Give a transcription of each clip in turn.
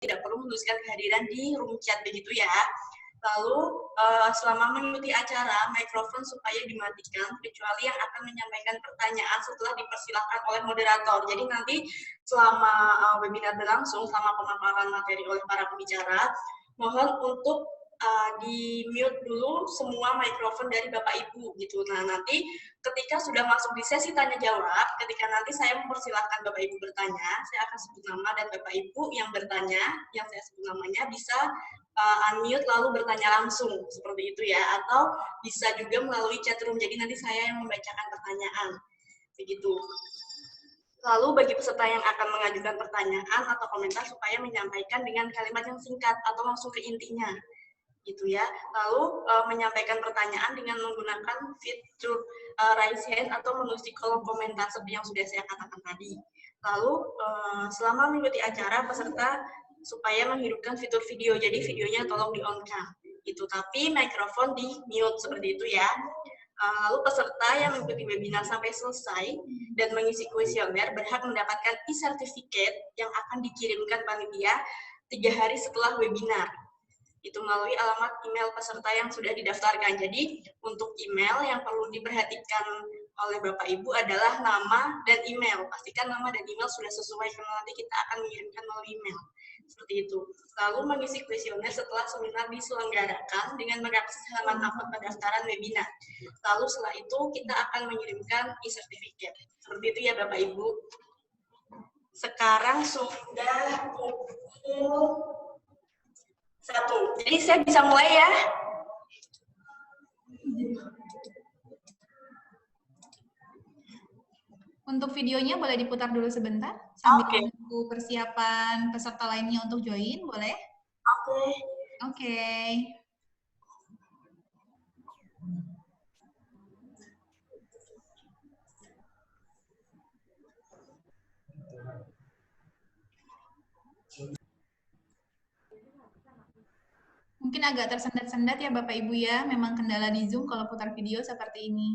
tidak perlu menuliskan kehadiran di room chat begitu ya. Lalu selama mengikuti acara, mikrofon supaya dimatikan kecuali yang akan menyampaikan pertanyaan setelah dipersilahkan oleh moderator. Jadi nanti selama webinar berlangsung, selama pemaparan materi oleh para pembicara, mohon untuk di mute dulu semua mikrofon dari Bapak Ibu gitu. Nah, nanti ketika sudah masuk di sesi tanya jawab, ketika nanti saya mempersilahkan Bapak Ibu bertanya, saya akan sebut nama dan Bapak Ibu yang bertanya, yang saya sebut namanya bisa unmute lalu bertanya langsung seperti itu ya, atau bisa juga melalui chat room. Jadi nanti saya yang membacakan pertanyaan. Begitu. Lalu bagi peserta yang akan mengajukan pertanyaan atau komentar supaya menyampaikan dengan kalimat yang singkat atau langsung ke intinya. Gitu ya. Lalu menyampaikan pertanyaan dengan menggunakan fitur raise hand atau menulis di kolom komentar seperti yang sudah saya katakan tadi. Lalu selama mengikuti acara peserta supaya menghidupkan fitur video, jadi videonya tolong di-on-kan. Itu tapi mikrofon di mute seperti itu ya. Lalu peserta yang mengikuti webinar sampai selesai dan mengisi kuesioner berhak mendapatkan e-certificate yang akan dikirimkan panitia 3 hari setelah webinar. Itu melalui alamat email peserta yang sudah didaftarkan. Jadi untuk email yang perlu diperhatikan oleh Bapak Ibu adalah nama dan email. Pastikan nama dan email sudah sesuai karena nanti kita akan mengirimkan melalui email. Seperti itu. Lalu mengisi kuesioner setelah seminar diselenggarakan dengan mengakses halaman upload pendaftaran webinar. Lalu setelah itu kita akan mengirimkan e-certificate. Seperti itu ya Bapak Ibu. Sekarang sudah pukul 1. Jadi saya bisa mulai ya. Untuk videonya boleh diputar dulu sebentar sambil menunggu persiapan peserta lainnya untuk join, boleh? Oke. Mungkin agak tersendat-sendat ya Bapak Ibu ya, memang kendala di Zoom kalau putar video seperti ini.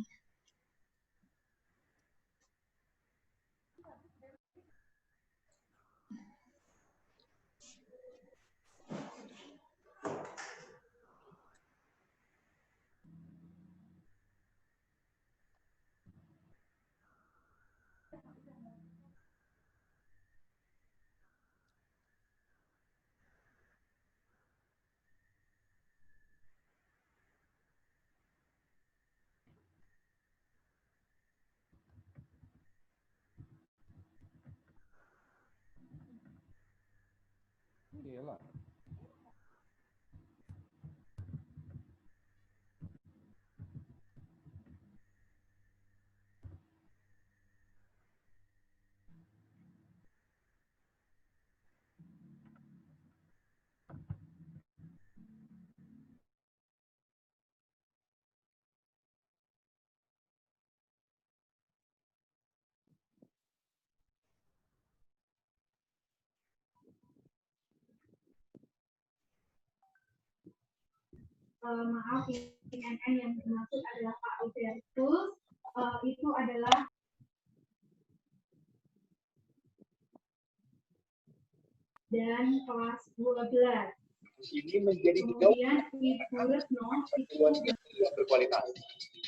Iyalah. Maaf, CNN yang dimaksud adalah Pak Albertus, itu adalah dan kelas 12. Ini menjadi kemudian yang berkualitas.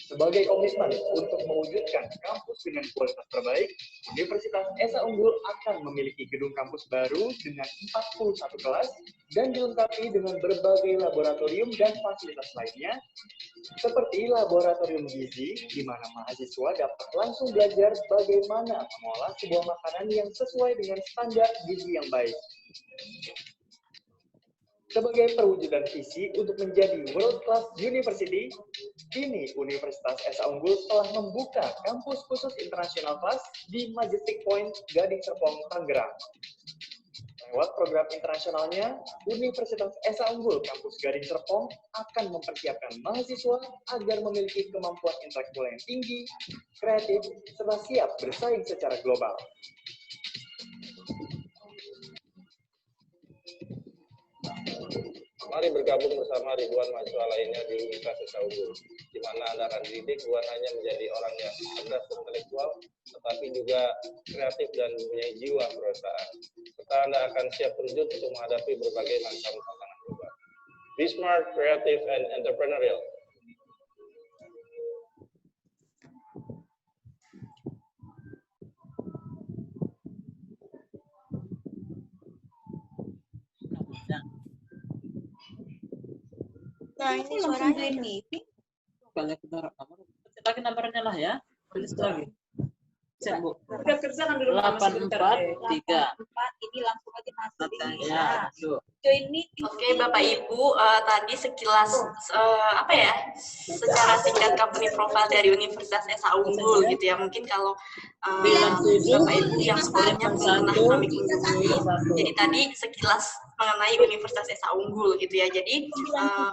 Sebagai komitmen untuk mewujudkan kampus dengan kualitas terbaik, Universitas Esa Unggul akan memiliki gedung kampus baru dengan 41 kelas dan dilengkapi dengan berbagai laboratorium dan fasilitas lainnya, seperti laboratorium gizi, di mana mahasiswa dapat langsung belajar bagaimana mengolah sebuah makanan yang sesuai dengan standar gizi yang baik. Sebagai perwujudan visi untuk menjadi world class university, kini Universitas Esa Unggul telah membuka kampus khusus internasional kelas di Majestic Point, Gading Serpong, Tangerang. Lewat program internasionalnya, Universitas Esa Unggul Kampus Gading Serpong akan mempersiapkan mahasiswa agar memiliki kemampuan intelektual yang tinggi, kreatif, serta siap bersaing secara global. Mari bergabung bersama ribuan mahasiswa lainnya di Universitas Esa Unggul, di mana Anda akan dididik bukan hanya menjadi orang yang cerdas intelektual, tetapi juga kreatif dan mempunyai jiwa perusahaan. serta Anda akan siap terjun untuk menghadapi berbagai macam tantangan global. Be smart, creative, and entrepreneurial. Nah, ini suaranya ini. Banyak kita nomor. Lagi nomornya lah ya. Tulis lagi. Cek, Bu. Udah kerja kan di rumah 843. Ini langsung aja masuk Ya, join meeting. Oke, Bapak Ibu, tadi sekilas apa ya, secara singkat company profile dari Universitas Esa Unggul gitu ya. Mungkin kalau Bapak Ibu yang sebelumnya belum pernah kami kunjungi, jadi tadi sekilas mengenai Universitas Esa Unggul gitu ya. Jadi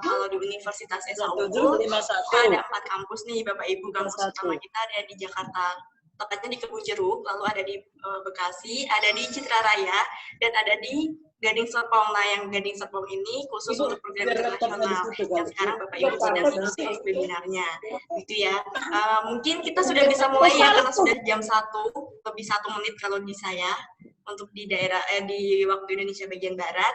kalau di Universitas Esa Unggul ada 4 kampus nih Bapak Ibu. Kampus utama kita ada di Jakarta, tepatnya di Kebun Jeruk, lalu ada di Bekasi, ada di Citra Raya, dan ada di Gading Serpong. Nah, yang Gading Serpong ini khusus untuk program internasional yang sekarang Bapak Ibu sedang ikuti webinarnya, gitu ya. Mungkin kita sudah bisa mulai ya, karena sudah jam 1, lebih 1 menit kalau di saya, untuk di daerah di waktu Indonesia bagian Barat.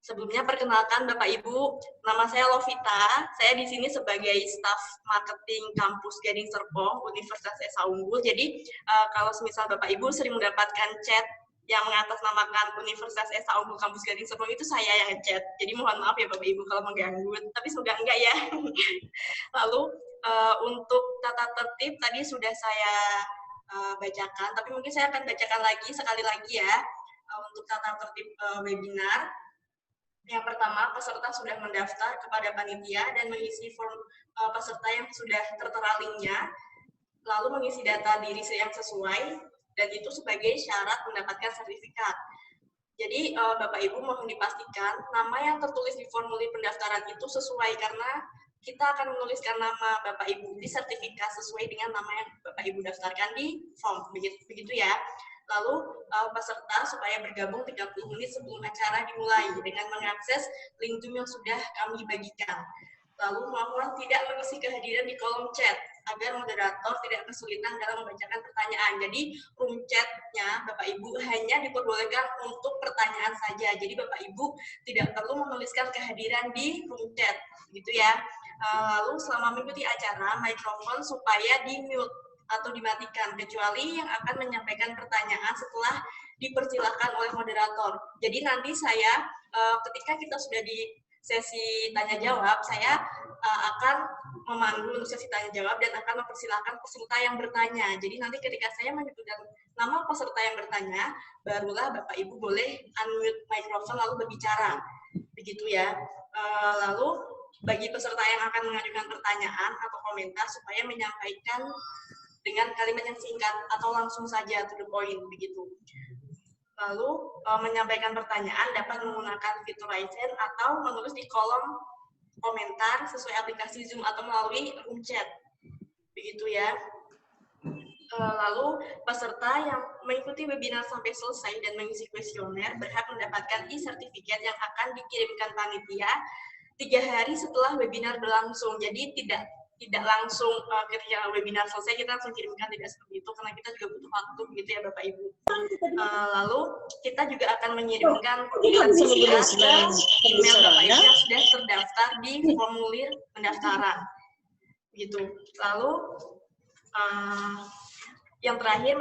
Sebelumnya perkenalkan Bapak Ibu, nama saya Lovita. Saya di sini sebagai staf marketing kampus Gading Serpong Universitas Esa Unggul. Jadi kalau semisal Bapak Ibu sering mendapatkan chat yang mengatasnamakan Universitas Esa Unggul kampus Gading Serpong, itu saya yang chat. Jadi mohon maaf ya Bapak Ibu kalau mengganggu, tapi semoga enggak ya. Lalu untuk tata tertib tadi sudah saya bacakan, tapi mungkin saya akan bacakan lagi sekali lagi ya untuk tata tertib webinar. Yang pertama, peserta sudah mendaftar kepada panitia dan mengisi form peserta yang sudah tertera linknya, lalu mengisi data diri yang sesuai, dan itu sebagai syarat mendapatkan sertifikat. Jadi Bapak Ibu mohon dipastikan nama yang tertulis di formulir pendaftaran itu sesuai, karena kita akan menuliskan nama Bapak Ibu di sertifikat sesuai dengan nama yang Bapak Ibu daftarkan di form, begitu ya. Lalu peserta supaya bergabung 30 menit sebelum acara dimulai dengan mengakses link Zoom yang sudah kami bagikan. Lalu mohon tidak mengisi kehadiran di kolom chat agar moderator tidak kesulitan dalam membacakan pertanyaan. Jadi room chat-nya Bapak Ibu hanya diperbolehkan untuk pertanyaan saja. Jadi Bapak Ibu tidak perlu menuliskan kehadiran di room chat, gitu ya. Lalu selama mengikuti acara, mikrofon supaya di-mute atau dimatikan, kecuali yang akan menyampaikan pertanyaan setelah dipersilahkan oleh moderator. Jadi nanti saya, ketika kita sudah di sesi tanya-jawab, saya akan memandu untuk sesi tanya-jawab dan akan mempersilahkan peserta yang bertanya. Jadi nanti ketika saya menyebutkan nama peserta yang bertanya, barulah Bapak Ibu boleh unmute mikrofon lalu berbicara. Begitu ya. Lalu bagi peserta yang akan mengajukan pertanyaan atau komentar supaya menyampaikan dengan kalimat yang singkat atau langsung saja to the point, begitu. Lalu menyampaikan pertanyaan dapat menggunakan fitur raise hand atau menulis di kolom komentar sesuai aplikasi Zoom atau melalui room chat, begitu ya. Lalu peserta yang mengikuti webinar sampai selesai dan mengisi kuesioner berhak mendapatkan e-sertifikat yang akan dikirimkan panitia 3 hari setelah webinar berlangsung. Jadi tidak langsung ketika webinar selesai kita langsung kirimkan, tidak seperti itu, karena kita juga butuh waktu, gitu ya Bapak Ibu. Lalu kita juga akan mengirimkan sertifikat ke email Bapak Ibu yang sudah terdaftar di formulir pendaftaran, gitu. Lalu yang terakhir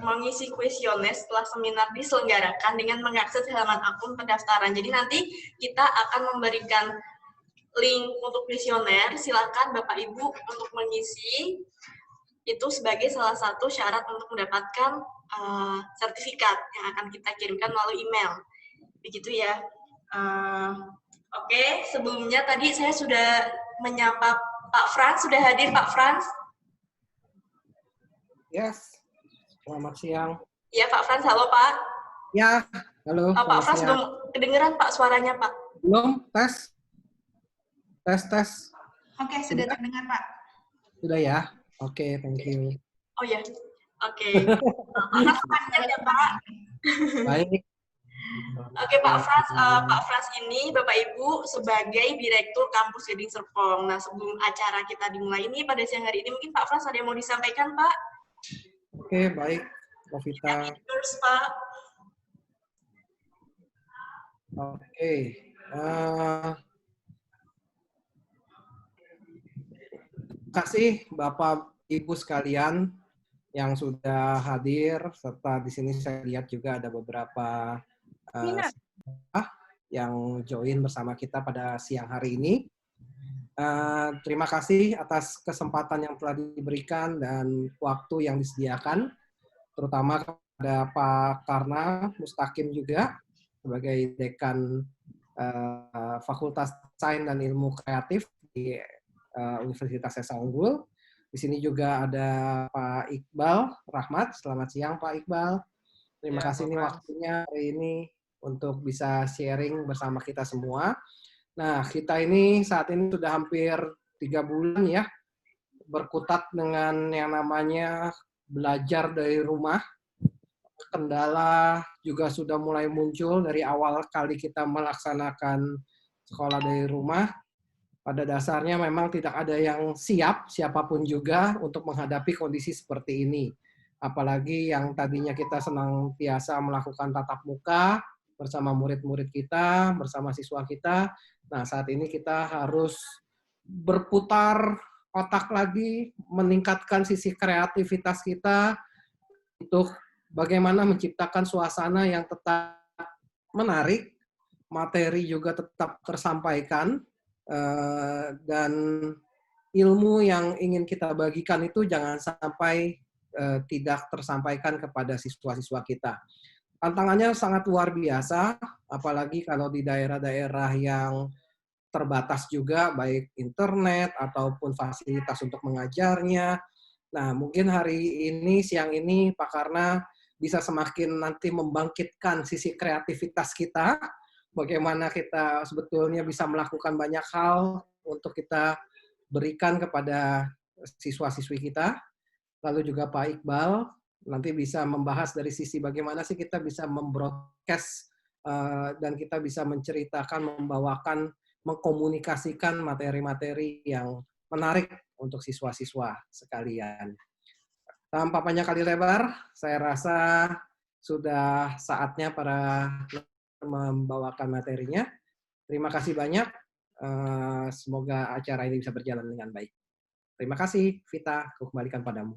mengisi kuesioner setelah seminar diselenggarakan dengan mengakses halaman akun pendaftaran. Jadi nanti kita akan memberikan link untuk kuesioner, silakan Bapak Ibu untuk mengisi itu sebagai salah satu syarat untuk mendapatkan sertifikat yang akan kita kirimkan melalui email, begitu ya. Oke, sebelumnya tadi saya sudah menyapa Pak Frans, sudah hadir Pak Frans? Yes, selamat siang. Ya Pak Frans, halo Pak. Ya, halo. Pak Frans belum kedengeran Pak suaranya Pak? Belum, tes. Tes. Oke, sudah terdengar Pak. Sudah ya? Oke, thank you. Oh ya, oke. Pak ya Pak. Baik. Oke Pak Frans ini Bapak Ibu sebagai Direktur Kampus Gading Serpong. Nah sebelum acara kita dimulai ini pada siang hari ini mungkin Pak Frans ada yang mau disampaikan Pak? Oke, baik. Lovita. Terus Pak. Oke. Terima kasih Bapak Ibu sekalian yang sudah hadir, serta di sini saya lihat juga ada beberapa yang join bersama kita pada siang hari ini. Terima kasih atas kesempatan yang telah diberikan dan waktu yang disediakan, terutama kepada Pak Karna Mustaqim juga sebagai Dekan Fakultas Sains dan Ilmu Kreatif di Universitas Esa Unggul. Di sini juga ada Pak Iqbal Rahmat. Selamat siang Pak Iqbal. Terima kasih nih waktunya hari ini untuk bisa sharing bersama kita semua. Nah, kita ini saat ini sudah hampir 3 bulan ya berkutat dengan yang namanya belajar dari rumah. Kendala juga sudah mulai muncul dari awal kali kita melaksanakan sekolah dari rumah. Pada dasarnya memang tidak ada yang siap, siapapun juga, untuk menghadapi kondisi seperti ini. Apalagi yang tadinya kita senantiasa melakukan tatap muka bersama murid-murid kita, bersama siswa kita. Nah, saat ini kita harus berputar otak lagi, meningkatkan sisi kreativitas kita untuk bagaimana menciptakan suasana yang tetap menarik, materi juga tetap tersampaikan, dan ilmu yang ingin kita bagikan itu jangan sampai tidak tersampaikan kepada siswa-siswa kita. Tantangannya sangat luar biasa, apalagi kalau di daerah-daerah yang terbatas juga, baik internet ataupun fasilitas untuk mengajarnya. Nah, mungkin hari ini, siang ini, Pak Karna bisa semakin nanti membangkitkan sisi kreativitas kita, bagaimana kita sebetulnya bisa melakukan banyak hal untuk kita berikan kepada siswa-siswi kita. Lalu juga Pak Iqbal nanti bisa membahas dari sisi bagaimana sih kita bisa membroadcast dan kita bisa menceritakan, membawakan, mengkomunikasikan materi-materi yang menarik untuk siswa-siswa sekalian. Tanpa panjang kali lebar, saya rasa sudah saatnya para membawakan materinya. Terima kasih banyak. Semoga acara ini bisa berjalan dengan baik. Terima kasih, Vita. Aku kembalikan padamu.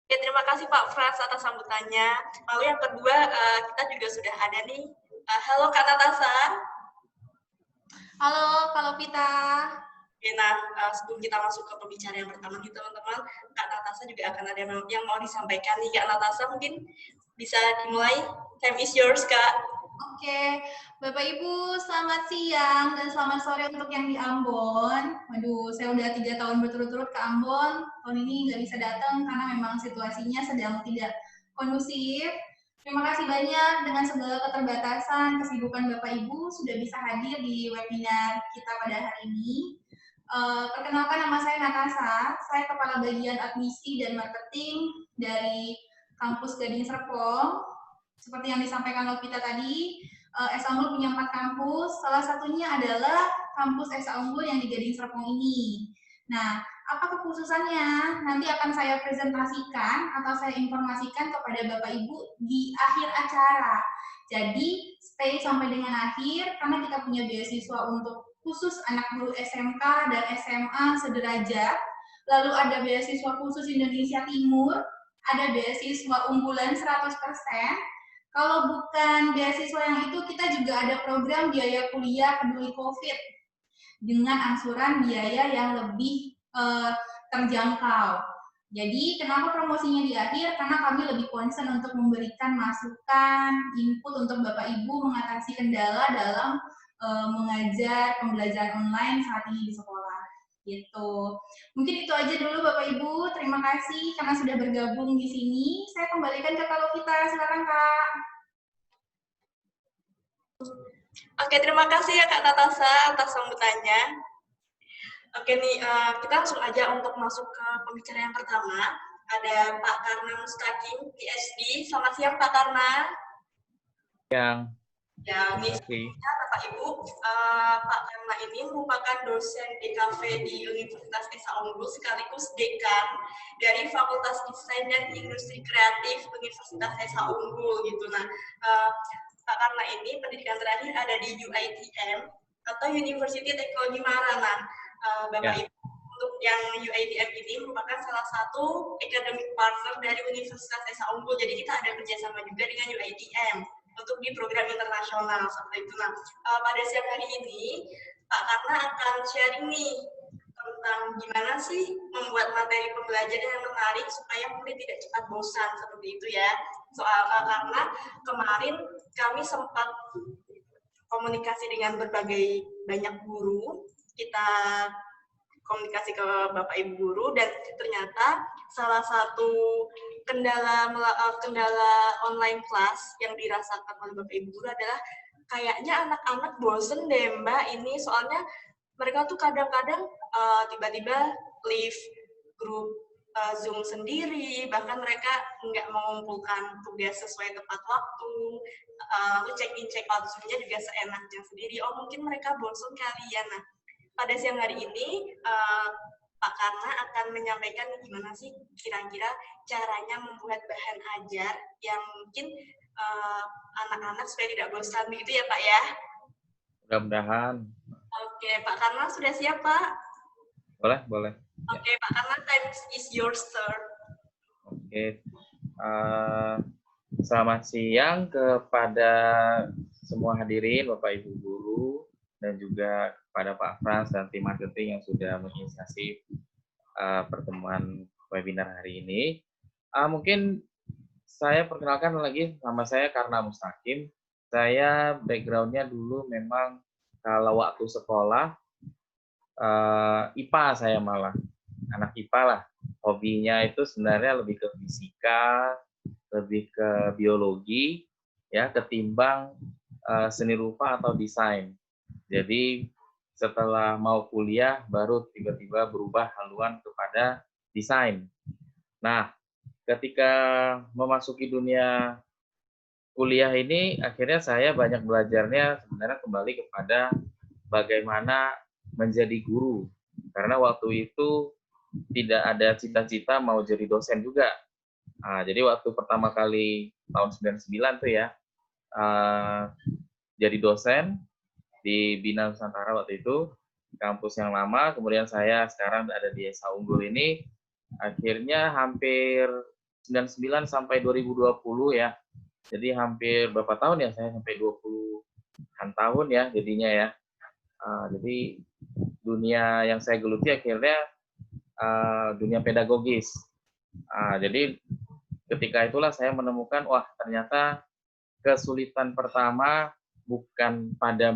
Ya, terima kasih Pak Frans atas sambutannya. Lalu yang kedua, kita juga sudah ada nih. Halo Kak Natasha. Halo, Kak Vita. Oke, nah sebelum kita masuk ke pembicara yang pertama nih teman-teman, Kak Natasha juga akan ada yang mau disampaikan nih. Kak Natasha mungkin bisa dimulai. Time is yours, Kak. Oke, Bapak Ibu, selamat siang dan selamat sore untuk yang di Ambon. Waduh, saya udah 3 tahun berturut-turut ke Ambon. Tahun ini nggak bisa datang karena memang situasinya sedang tidak kondusif. Terima kasih banyak dengan segala keterbatasan, kesibukan Bapak Ibu sudah bisa hadir di webinar kita pada hari ini. Perkenalkan, nama saya Natasha, saya Kepala Bagian Admisi dan Marketing dari Kampus Gading Serpong. Seperti yang disampaikan Lovita tadi, Esa Unggul punya 4 kampus, salah satunya adalah kampus Esa Unggul yang di Gading Serpong ini. Nah, apa kekhususannya? Nanti akan saya presentasikan atau saya informasikan kepada Bapak Ibu di akhir acara. Jadi, stay sampai dengan akhir, karena kita punya beasiswa untuk khusus anak guru SMK dan SMA sederajat, lalu ada beasiswa khusus Indonesia Timur, ada beasiswa unggulan 100%, kalau bukan beasiswa yang itu, kita juga ada program biaya kuliah peduli COVID dengan angsuran biaya yang lebih terjangkau. Jadi, kenapa promosinya di akhir? Karena kami lebih concern untuk memberikan masukan, input untuk Bapak Ibu mengatasi kendala dalam mengajar pembelajaran online saat ini di sekolah. Gitu. Mungkin itu aja dulu Bapak Ibu. Terima kasih karena sudah bergabung di sini. Saya kembalikan ke Kak Lovita. Silakan Kak. Oke, terima kasih ya Kak Natasha atas sambutannya. Oke nih, kita langsung aja untuk masuk ke pembicara yang pertama. Ada Pak Karna Mustaqim, PhD. Selamat siang Pak Karna. Siang. Ya, ini Bapak Ibu, Pak Karna ini merupakan dosen DKV di Universitas Esa Unggul sekaligus dekan dari Fakultas Desain dan Industri Kreatif Universitas Esa Unggul gitu. Nah, karena ini pendidikan terakhir ada di UITM atau University Technology Mara. Nah, Bapak Ibu, untuk yang UITM ini merupakan salah satu academic partner dari Universitas Esa Unggul. Jadi kita ada kerjasama juga dengan UITM untuk di program internasional seperti itu. Nah, pada siang hari ini Pak Karna akan sharing nih tentang gimana sih membuat materi pembelajaran yang menarik supaya murid tidak cepat bosan seperti itu ya. Karena kemarin kami sempat komunikasi dengan berbagai banyak guru, kita komunikasi ke Bapak Ibu guru, dan ternyata salah satu kendala online class yang dirasakan oleh Bapak Ibu guru adalah kayaknya anak-anak bosen deh Mbak ini, soalnya mereka tuh kadang-kadang tiba-tiba leave grup Zoom sendiri, bahkan mereka nggak mengumpulkan tugas sesuai tepat waktu, lalu check-in check-out Zoom-nya juga seenaknya sendiri. Oh mungkin mereka bosan kali ya. Nah, pada siang hari ini Pak Karna akan menyampaikan gimana sih kira-kira caranya membuat bahan ajar yang mungkin anak-anak supaya tidak bosan begitu ya Pak ya. Mudah-mudahan. Oke, Pak Karna sudah siap Pak? Boleh. Oke, Pak Karna, time is yours, sir. Oke. Selamat siang kepada semua hadirin, Bapak Ibu guru, dan juga kepada Pak Frans dan tim marketing yang sudah menginisiasi pertemuan webinar hari ini. Mungkin saya perkenalkan lagi, nama saya Karna Mustaqim. Saya background-nya dulu memang kalau waktu sekolah, IPA saya malah. Anak IPA lah. Hobinya itu sebenarnya lebih ke fisika, lebih ke biologi, ya, ketimbang seni rupa atau desain. Jadi setelah mau kuliah, baru tiba-tiba berubah haluan kepada desain. Nah, ketika memasuki dunia kuliah ini, akhirnya saya banyak belajarnya sebenarnya kembali kepada bagaimana menjadi guru. Karena waktu itu tidak ada cita-cita mau jadi dosen juga. Jadi waktu pertama kali tahun 99 tuh ya, jadi dosen di Bina Nusantara waktu itu, kampus yang lama, kemudian saya sekarang ada di Esa Unggul ini, akhirnya hampir 99 sampai 2020 ya. Jadi hampir berapa tahun ya, saya sampai 20-an tahun ya jadinya ya. Jadi dunia yang saya geluti akhirnya dunia pedagogis. Jadi ketika itulah saya menemukan, wah ternyata kesulitan pertama bukan pada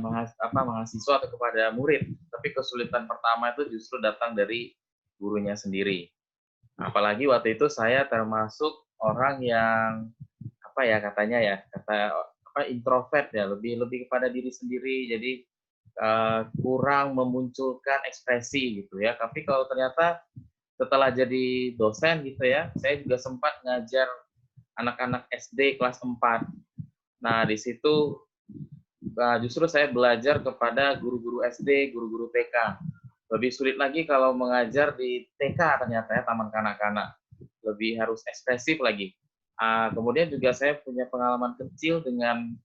mahasiswa atau kepada murid, tapi kesulitan pertama itu justru datang dari gurunya sendiri. Apalagi waktu itu saya termasuk orang yang introvert ya, lebih kepada diri sendiri, jadi kurang memunculkan ekspresi gitu ya. Tapi kalau ternyata setelah jadi dosen gitu ya, saya juga sempat ngajar anak-anak SD kelas 4. Nah, di situ justru saya belajar kepada guru-guru SD, guru-guru TK. Lebih sulit lagi kalau mengajar di TK ternyata ya, taman kanak-kanak. Lebih harus ekspresif lagi. Kemudian juga saya punya pengalaman kecil dengan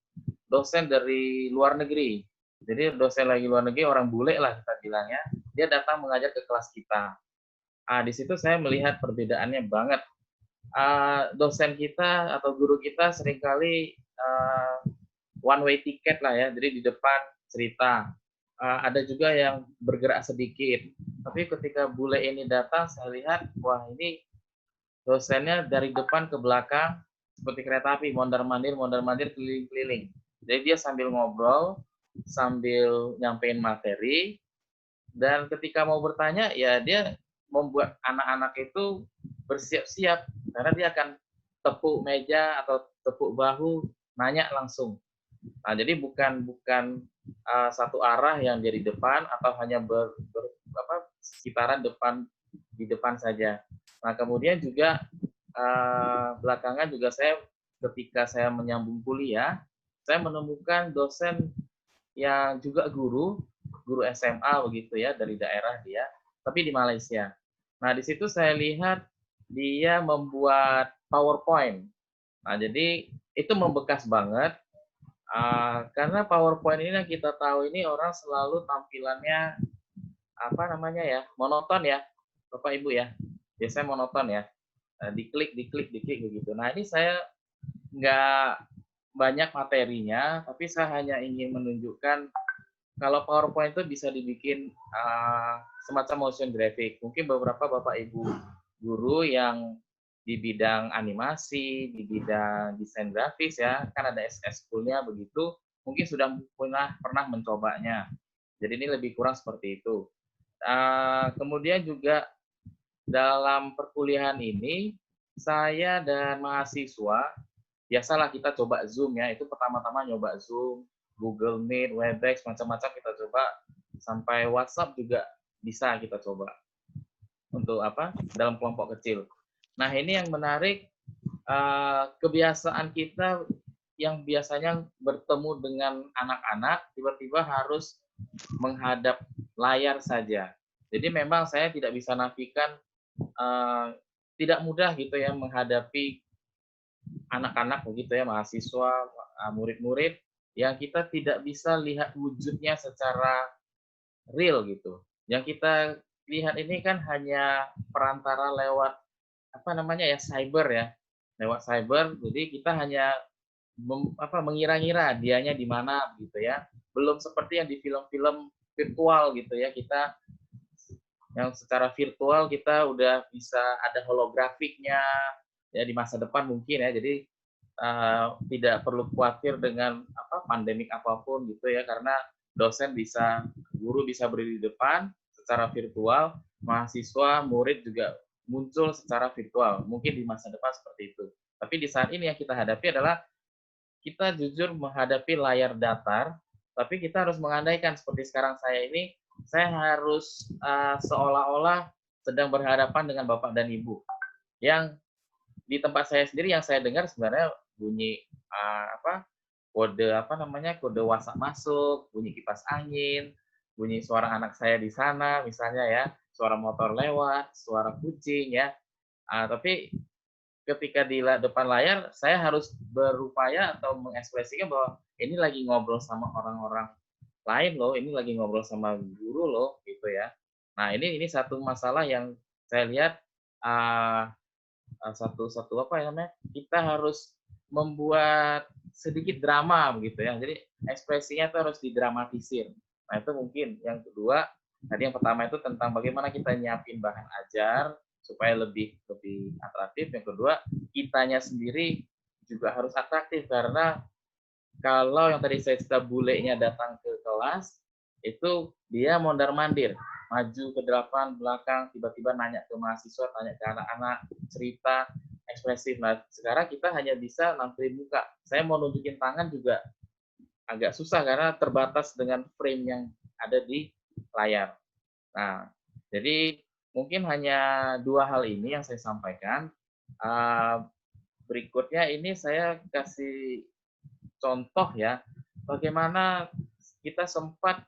dosen dari luar negeri. Jadi dosen lagi luar negeri, orang bule lah kita bilangnya, dia datang mengajar ke kelas kita. Di situ saya melihat perbedaannya banget. Dosen kita atau guru kita seringkali one way ticket lah ya, jadi di depan cerita. Ada juga yang bergerak sedikit. Tapi ketika bule ini datang, saya lihat, wah ini dosennya dari depan ke belakang seperti kereta api, mondar-mandir, keliling-keliling. Jadi dia sambil ngobrol, sambil nyampein materi, dan ketika mau bertanya, ya dia membuat anak-anak itu bersiap-siap, karena dia akan tepuk meja atau tepuk bahu, nanya langsung. Nah, jadi bukan satu arah yang dari depan atau hanya sekitaran di depan saja. Nah, kemudian juga belakangan juga ketika saya menyambung kuliah, saya menemukan dosen yang juga guru SMA begitu ya, dari daerah dia, tapi di Malaysia. Nah, di situ saya lihat dia membuat PowerPoint. Nah, jadi itu membekas banget. Karena PowerPoint ini yang kita tahu ini orang selalu tampilannya apa namanya ya, monoton ya, Bapak Ibu ya. Biasanya monoton ya. Diklik begitu. Nah, ini saya nggak banyak materinya, tapi saya hanya ingin menunjukkan kalau PowerPoint itu bisa dibikin semacam motion graphic. Mungkin beberapa Bapak Ibu guru yang di bidang animasi, di bidang desain grafis ya, kan ada SS School-nya begitu, mungkin sudah pernah mencobanya. Jadi ini lebih kurang seperti itu. Kemudian juga dalam perkuliahan ini, saya dan mahasiswa, biasalah kita coba Zoom ya, itu pertama-tama nyoba Zoom, Google Meet, Webex, macam-macam kita coba, sampai WhatsApp juga bisa kita coba. Untuk apa? Dalam kelompok kecil. Nah, ini yang menarik, kebiasaan kita yang biasanya bertemu dengan anak-anak, tiba-tiba harus menghadap layar saja. Jadi memang saya tidak bisa nafikan, tidak mudah gitu ya menghadapi anak-anak begitu ya, mahasiswa, murid-murid, yang kita tidak bisa lihat wujudnya secara real gitu. Yang kita lihat ini kan hanya perantara lewat apa namanya ya, cyber ya, lewat cyber. Jadi kita hanya mengira-ngira dianya di mana gitu ya. Belum seperti yang di film-film virtual gitu ya, kita yang secara virtual kita udah bisa ada holografiknya ya di masa depan mungkin ya. Jadi tidak perlu khawatir dengan pandemik apapun gitu ya, karena guru bisa berdiri di depan secara virtual, mahasiswa, murid juga muncul secara virtual. Mungkin di masa depan seperti itu. Tapi di saat ini yang kita hadapi adalah kita jujur menghadapi layar datar, tapi kita harus mengandaikan seperti sekarang saya harus seolah-olah sedang berhadapan dengan Bapak dan Ibu. Yang di tempat saya sendiri yang saya dengar sebenarnya bunyi kode WhatsApp masuk, bunyi kipas angin, bunyi suara anak saya di sana misalnya ya, suara motor lewat, suara kucing ya. Tapi ketika di depan layar saya harus berupaya atau mengekspresikan bahwa ini lagi ngobrol sama orang-orang lain loh, ini lagi ngobrol sama guru loh gitu ya. Nah, ini satu masalah yang saya lihat kita harus membuat sedikit drama begitu ya. Jadi ekspresinya itu harus didramatisir. Nah, itu mungkin yang kedua. Tadi yang pertama itu tentang bagaimana kita nyiapin bahan ajar supaya lebih atraktif. Yang kedua, kitanya sendiri juga harus atraktif, karena kalau yang tadi saya cerita bulenya datang ke kelas, itu dia mondar-mandir, maju ke depan, belakang, tiba-tiba nanya ke mahasiswa, tanya ke anak-anak, cerita, ekspresif. Nah, sekarang kita hanya bisa nampilin muka. Saya mau nunjukin tangan juga agak susah karena terbatas dengan frame yang ada di layar. Nah, jadi mungkin hanya dua hal ini yang saya sampaikan. Berikutnya ini saya kasih contoh ya, bagaimana kita sempat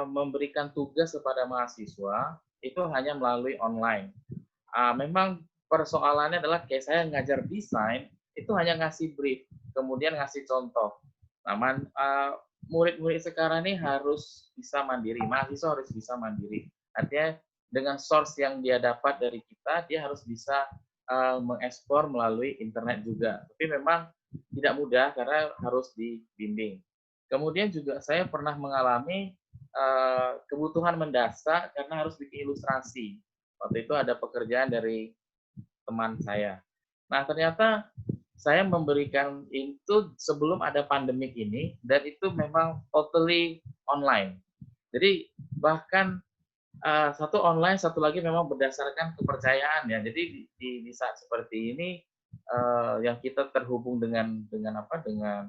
memberikan tugas kepada mahasiswa itu hanya melalui online. Memang persoalannya adalah kayak saya ngajar desain, itu hanya ngasih brief, kemudian ngasih contoh. Murid-murid sekarang ini harus bisa mandiri, mahasiswa harus bisa mandiri. Artinya dengan source yang dia dapat dari kita, dia harus bisa mengekspor melalui internet juga. Tapi memang tidak mudah karena harus dibimbing. Kemudian juga saya pernah mengalami kebutuhan mendasar karena harus bikin ilustrasi. Waktu itu ada pekerjaan dari teman saya. Nah, ternyata saya memberikan itu sebelum ada pandemik ini, dan itu memang totally online. Jadi bahkan satu online, satu lagi memang berdasarkan kepercayaan ya. Jadi di saat seperti ini yang kita terhubung dengan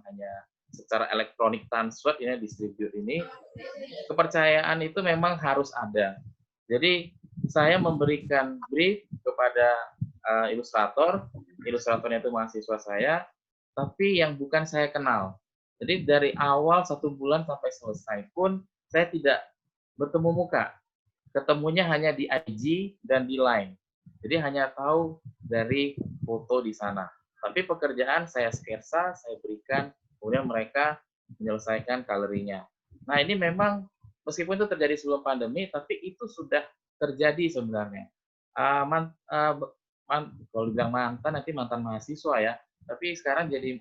hanya secara elektronik transfer ini, distribute ini, kepercayaan itu memang harus ada. Jadi saya memberikan brief kepada ilustratornya itu mahasiswa saya, tapi yang bukan saya kenal. Jadi dari awal 1 bulan sampai selesai pun saya tidak bertemu muka. Ketemunya hanya di IG dan di Line. Jadi hanya tahu dari foto di sana. Tapi pekerjaan saya sketsa, saya berikan kemudian mereka menyelesaikan kalorinya. Nah, ini memang meskipun itu terjadi sebelum pandemi, tapi itu sudah terjadi sebenarnya. Kalau dibilang mantan, nanti mantan mahasiswa ya, tapi sekarang jadi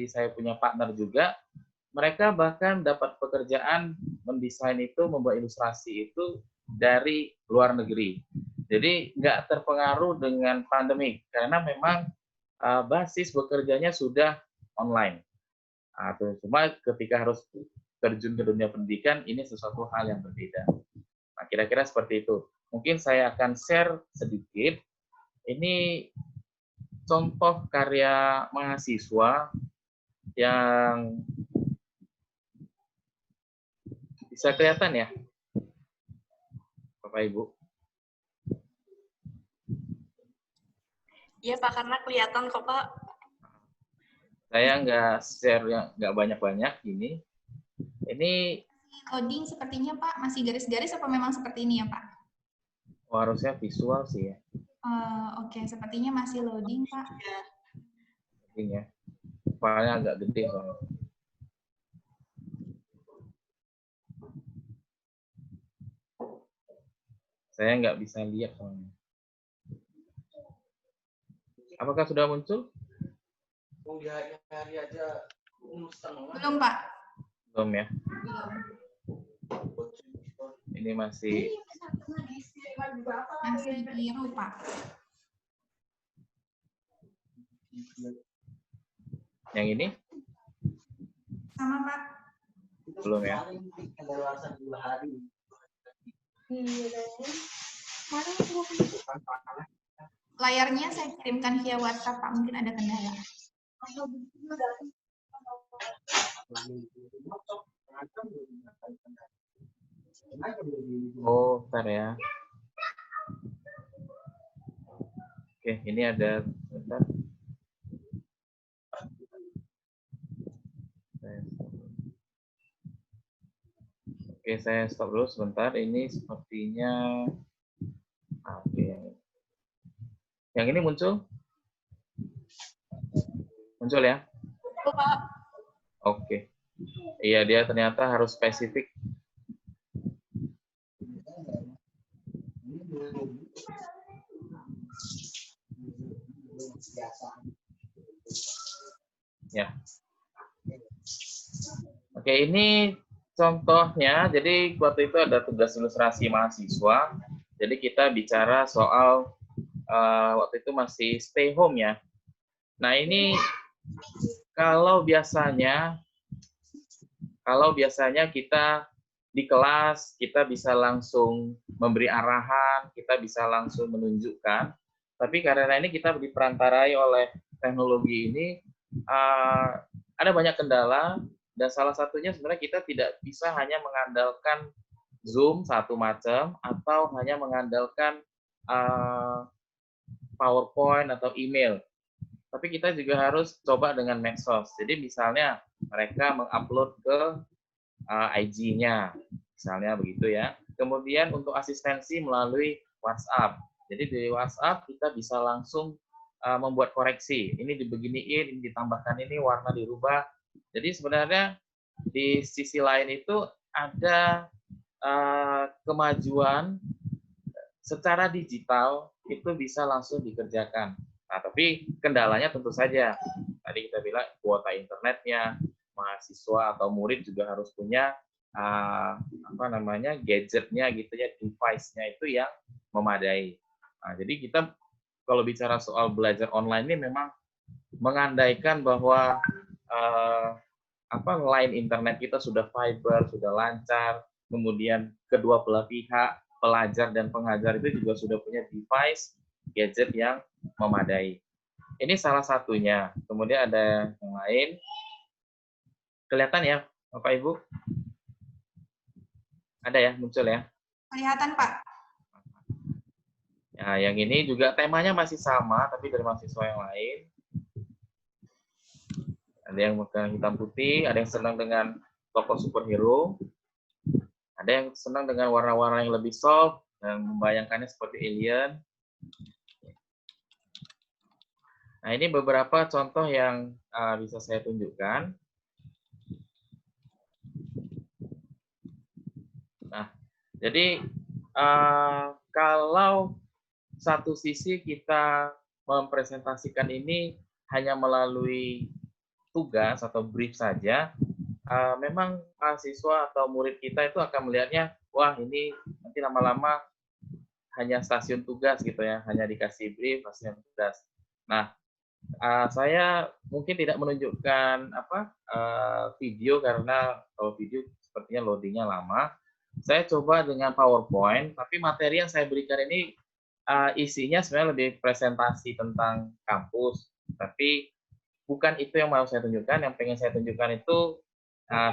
saya punya partner juga, mereka bahkan dapat pekerjaan mendesain itu, membuat ilustrasi itu dari luar negeri. Jadi nggak terpengaruh dengan pandemi, karena memang basis bekerjanya sudah online. Cuma ketika harus terjun ke dunia pendidikan, ini sesuatu hal yang berbeda. Nah, kira-kira seperti itu. Mungkin saya akan share sedikit. Ini contoh karya mahasiswa yang bisa kelihatan ya, Bapak Ibu? Iya Pak, karena kelihatan kok Pak. Saya nggak share yang nggak banyak-banyak ini. Ini Loading sepertinya Pak, masih garis-garis apa memang seperti ini ya Pak? harusnya visual sih ya. Oke, sepertinya masih loading Pak. Ini ya. Filenya agak gede soalnya. Saya nggak bisa lihat soalnya. Apakah sudah muncul? Belum Pak. Belum ya. Ini masih biru Pak. yang ini? Sama Pak. Belum ya. Layarnya saya kirimkan via WhatsApp Pak, mungkin ada kendala. Oh, bentar ya. Oke, ini ada bentar. Oke, saya stop dulu sebentar. Ini sepertinya yang ini muncul? Muncul ya? Oke. Iya, dia ternyata harus spesifik. Ya. Oke, ini contohnya. Jadi waktu itu ada tugas ilustrasi mahasiswa. Jadi kita bicara soal waktu itu masih stay home ya. Nah, ini kalau biasanya kita di kelas, kita bisa langsung memberi arahan, kita bisa langsung menunjukkan. Tapi karena ini kita diperantarai oleh teknologi ini, ada banyak kendala, dan salah satunya sebenarnya kita tidak bisa hanya mengandalkan Zoom satu macam, atau hanya mengandalkan PowerPoint atau email. Tapi kita juga harus coba dengan medsos. Jadi misalnya mereka mengupload ke IG-nya, misalnya begitu ya. Kemudian untuk asistensi melalui WhatsApp. Jadi di WhatsApp kita bisa langsung membuat koreksi. Ini dibeginiin, ini ditambahkan ini, warna dirubah. Jadi sebenarnya di sisi lain itu ada kemajuan secara digital itu bisa langsung dikerjakan. Nah, tapi kendalanya tentu saja. Tadi kita bilang kuota internetnya, mahasiswa atau murid juga harus punya gadgetnya gitu ya, device-nya itu yang memadai. Nah, jadi kita kalau bicara soal belajar online ini memang mengandaikan bahwa line internet kita sudah fiber, sudah lancar, kemudian kedua belah pihak, pelajar dan pengajar itu juga sudah punya device, gadget yang memadai. Ini salah satunya. Kemudian ada yang lain. Kelihatan ya, Bapak Ibu? Ada ya, muncul ya? Kelihatan, Pak. Nah, yang ini juga temanya masih sama, tapi dari mahasiswa yang lain. Ada yang pakai hitam putih, ada yang senang dengan tokoh superhero, ada yang senang dengan warna-warna yang lebih soft, dan membayangkannya seperti alien. Nah, ini beberapa contoh yang bisa saya tunjukkan. Jadi kalau satu sisi kita mempresentasikan ini hanya melalui tugas atau brief saja, memang mahasiswa atau murid kita itu akan melihatnya, wah ini nanti lama-lama hanya stasiun tugas gitu ya, hanya dikasih brief, stasiun tugas. Nah, saya mungkin tidak menunjukkan video karena kalau video sepertinya loadingnya lama. Saya coba dengan PowerPoint, tapi materi yang saya berikan ini isinya sebenarnya lebih presentasi tentang kampus, tapi bukan itu yang mau saya tunjukkan. Yang pengen saya tunjukkan itu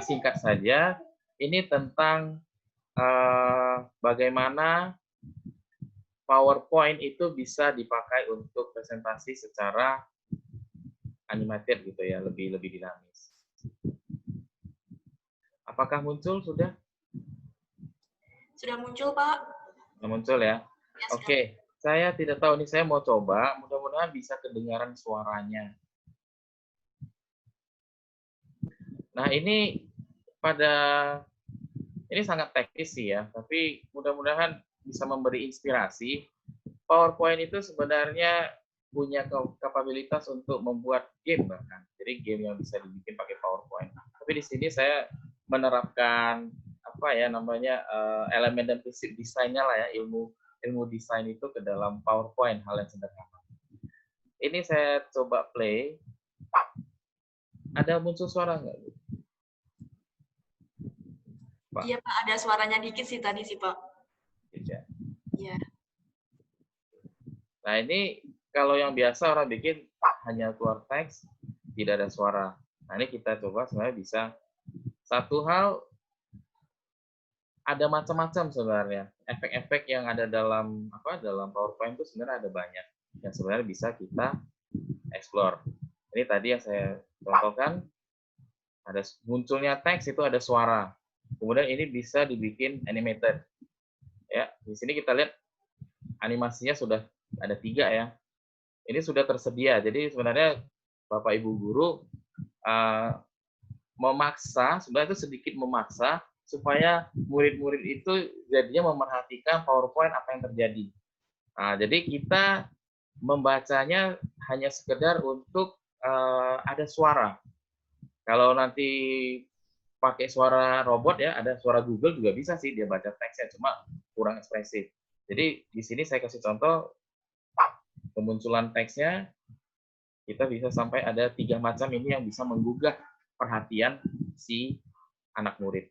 singkat saja. Ini tentang bagaimana PowerPoint itu bisa dipakai untuk presentasi secara animated gitu ya, lebih dinamis. Apakah muncul sudah? Sudah muncul, Pak. Sudah muncul ya? Ya, Oke, saya tidak tahu nih, saya mau coba, mudah-mudahan bisa kedengaran suaranya. Nah, ini sangat teknis sih ya, tapi mudah-mudahan bisa memberi inspirasi. PowerPoint itu sebenarnya punya kapabilitas untuk membuat game bahkan. Jadi game yang bisa dibikin pakai PowerPoint. Tapi di sini saya menerapkan elemen dan prinsip desainnya lah ya, ilmu desain itu ke dalam PowerPoint, hal yang sederhana. Ini saya coba play. Ada muncul suara nggak? Pak. Iya Pak, ada suaranya dikit sih tadi sih Pak. Iya. Nah ini kalau yang biasa orang bikin hanya keluar teks, tidak ada suara. Nah ini kita coba sebenarnya bisa. Satu hal, ada macam-macam sebenarnya. Efek-efek yang ada dalam PowerPoint itu sebenarnya ada banyak yang sebenarnya bisa kita explore. Ini tadi yang saya contohkan, ada munculnya teks itu ada suara. Kemudian ini bisa dibikin animated. Ya, di sini kita lihat animasinya sudah ada 3 ya. Ini sudah tersedia. Jadi sebenarnya Bapak Ibu guru memaksa, sebenarnya itu sedikit memaksa supaya murid-murid itu jadinya memerhatikan PowerPoint apa yang terjadi. Nah, jadi kita membacanya hanya sekedar untuk ada suara. Kalau nanti pakai suara robot ya, ada suara Google juga bisa sih dia baca teksnya, cuma kurang ekspresif. Jadi di sini saya kasih contoh kemunculan teksnya, kita bisa sampai ada 3 macam ini yang bisa menggugah perhatian si anak murid.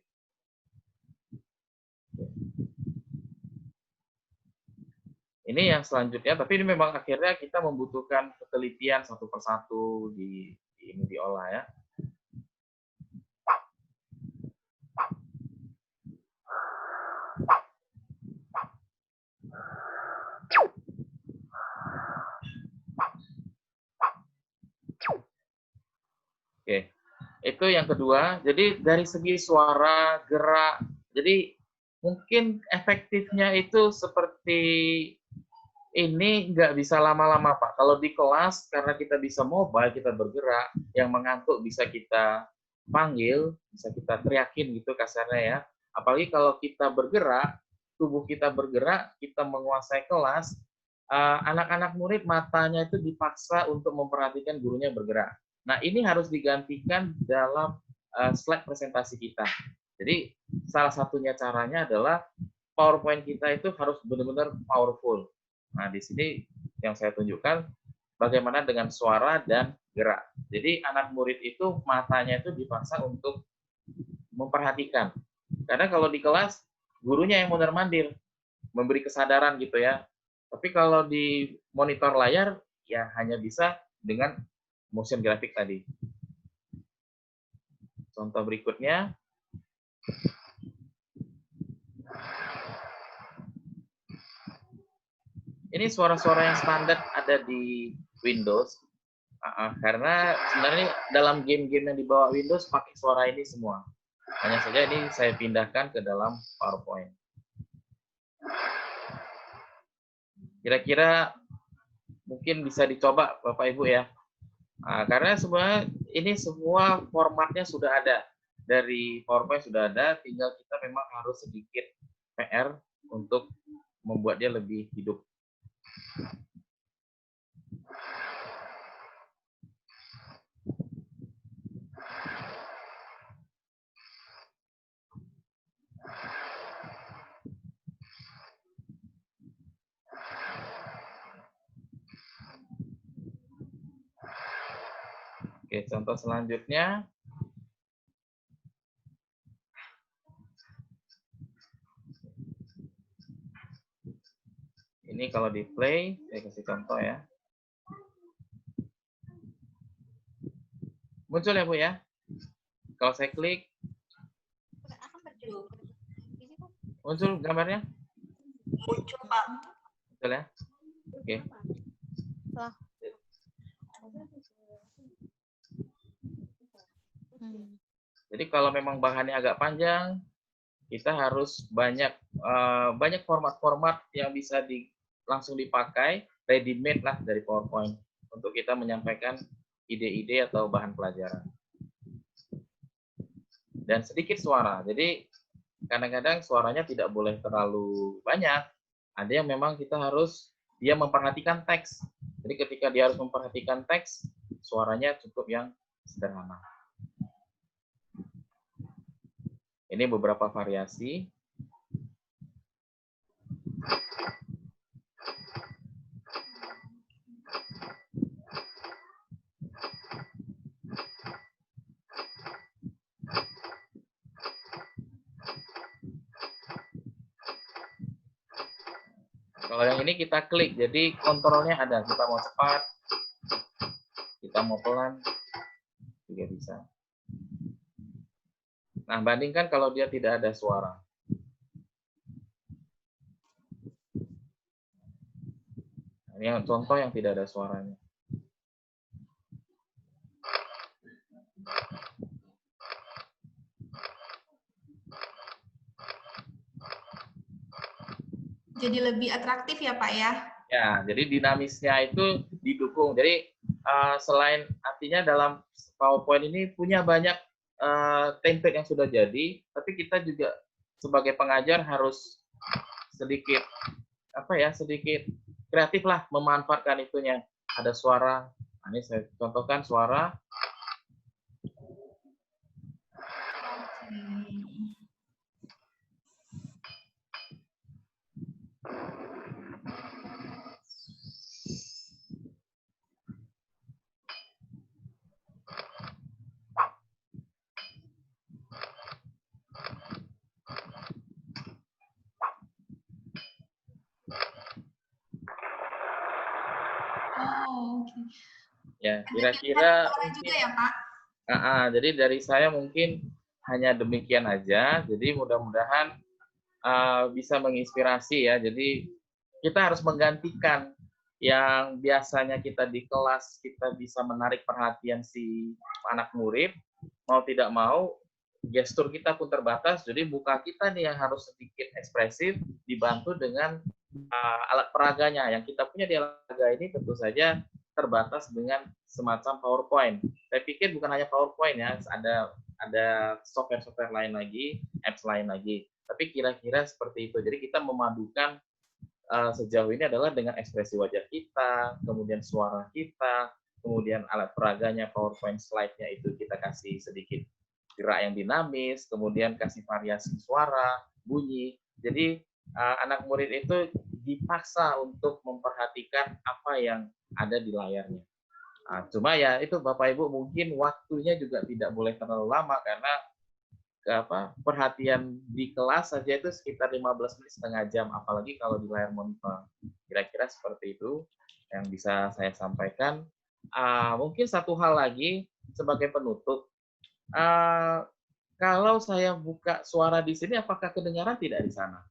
Ini yang selanjutnya, tapi ini memang akhirnya kita membutuhkan penelitian satu persatu ini diolah ya. Oke, itu yang kedua. Jadi dari segi suara, gerak, jadi mungkin efektifnya itu seperti ini nggak bisa lama-lama Pak. Kalau di kelas karena kita bisa mobile, kita bergerak, yang mengantuk bisa kita panggil, bisa kita teriakin gitu kasarnya ya. Apalagi kalau kita bergerak, tubuh kita bergerak, kita menguasai kelas, anak-anak murid matanya itu dipaksa untuk memperhatikan gurunya bergerak. Nah ini harus digantikan dalam slide presentasi kita. Jadi salah satunya caranya adalah PowerPoint kita itu harus benar-benar powerful. Nah, di sini yang saya tunjukkan bagaimana dengan suara dan gerak. Jadi anak murid itu matanya itu dipaksa untuk memperhatikan. Karena kalau di kelas gurunya yang mondar-mandir, memberi kesadaran gitu ya. Tapi kalau di monitor layar ya hanya bisa dengan motion grafik tadi. Contoh berikutnya. Ini suara-suara yang standar ada di Windows, karena sebenarnya dalam game-game yang dibawa Windows pakai suara ini semua. Hanya saja ini saya pindahkan ke dalam PowerPoint. Kira-kira mungkin bisa dicoba Bapak Ibu ya. Karena sebenarnya ini semua formatnya sudah ada. Dari PowerPoint sudah ada, tinggal kita memang harus sedikit PR untuk membuat dia lebih hidup. Oke, contoh selanjutnya. Ini kalau di play, saya kasih contoh ya. Muncul ya Bu ya. Kalau saya klik, muncul gambarnya? Muncul, Pak. Muncul ya. Oke. Jadi kalau memang bahannya agak panjang, kita harus banyak format-format yang bisa langsung dipakai, ready made lah dari PowerPoint untuk kita menyampaikan ide-ide atau bahan pelajaran. Dan sedikit suara. Jadi kadang-kadang suaranya tidak boleh terlalu banyak. Ada yang memang kita harus dia memperhatikan teks. Jadi ketika dia harus memperhatikan teks, suaranya cukup yang sederhana. Ini beberapa variasi. Kalau yang ini kita klik, jadi kontrolnya ada. Kita mau cepat, kita mau pelan, juga bisa. Nah, bandingkan kalau dia tidak ada suara. Ini yang contoh yang tidak ada suaranya. Jadi lebih atraktif ya Pak ya? Ya, jadi dinamisnya itu didukung. Jadi selain artinya dalam PowerPoint ini punya banyak template yang sudah jadi, tapi kita juga sebagai pengajar harus sedikit sedikit kreatif lah memanfaatkan itunya. Ada suara. Nah, ini saya contohkan suara. Oh, oke. Ya, kira-kira juga ya, Pak? Jadi dari saya mungkin hanya demikian aja. Jadi mudah-mudahan bisa menginspirasi ya. Jadi kita harus menggantikan yang biasanya kita di kelas kita bisa menarik perhatian si anak murid, mau tidak mau gestur kita pun terbatas. Jadi muka kita nih yang harus sedikit ekspresif, dibantu dengan alat peraganya. Yang kita punya di alat peraga ini tentu saja terbatas dengan semacam PowerPoint. Saya pikir bukan hanya PowerPoint ya, ada software-software lain lagi, apps lain lagi. Tapi kira-kira seperti itu. Jadi kita memadukan sejauh ini adalah dengan ekspresi wajah kita, kemudian suara kita, kemudian alat peraganya, PowerPoint slide-nya itu kita kasih sedikit gerak yang dinamis, kemudian kasih variasi suara, bunyi. Jadi anak murid itu dipaksa untuk memperhatikan apa yang ada di layarnya. Nah, cuma ya itu Bapak Ibu mungkin waktunya juga tidak boleh terlalu lama karena perhatian di kelas saja itu sekitar 15 menit setengah jam, apalagi kalau di layar monitor. Kira-kira seperti itu yang bisa saya sampaikan. Mungkin satu hal lagi sebagai penutup, kalau saya buka suara di sini, apakah kedengaran tidak di sana?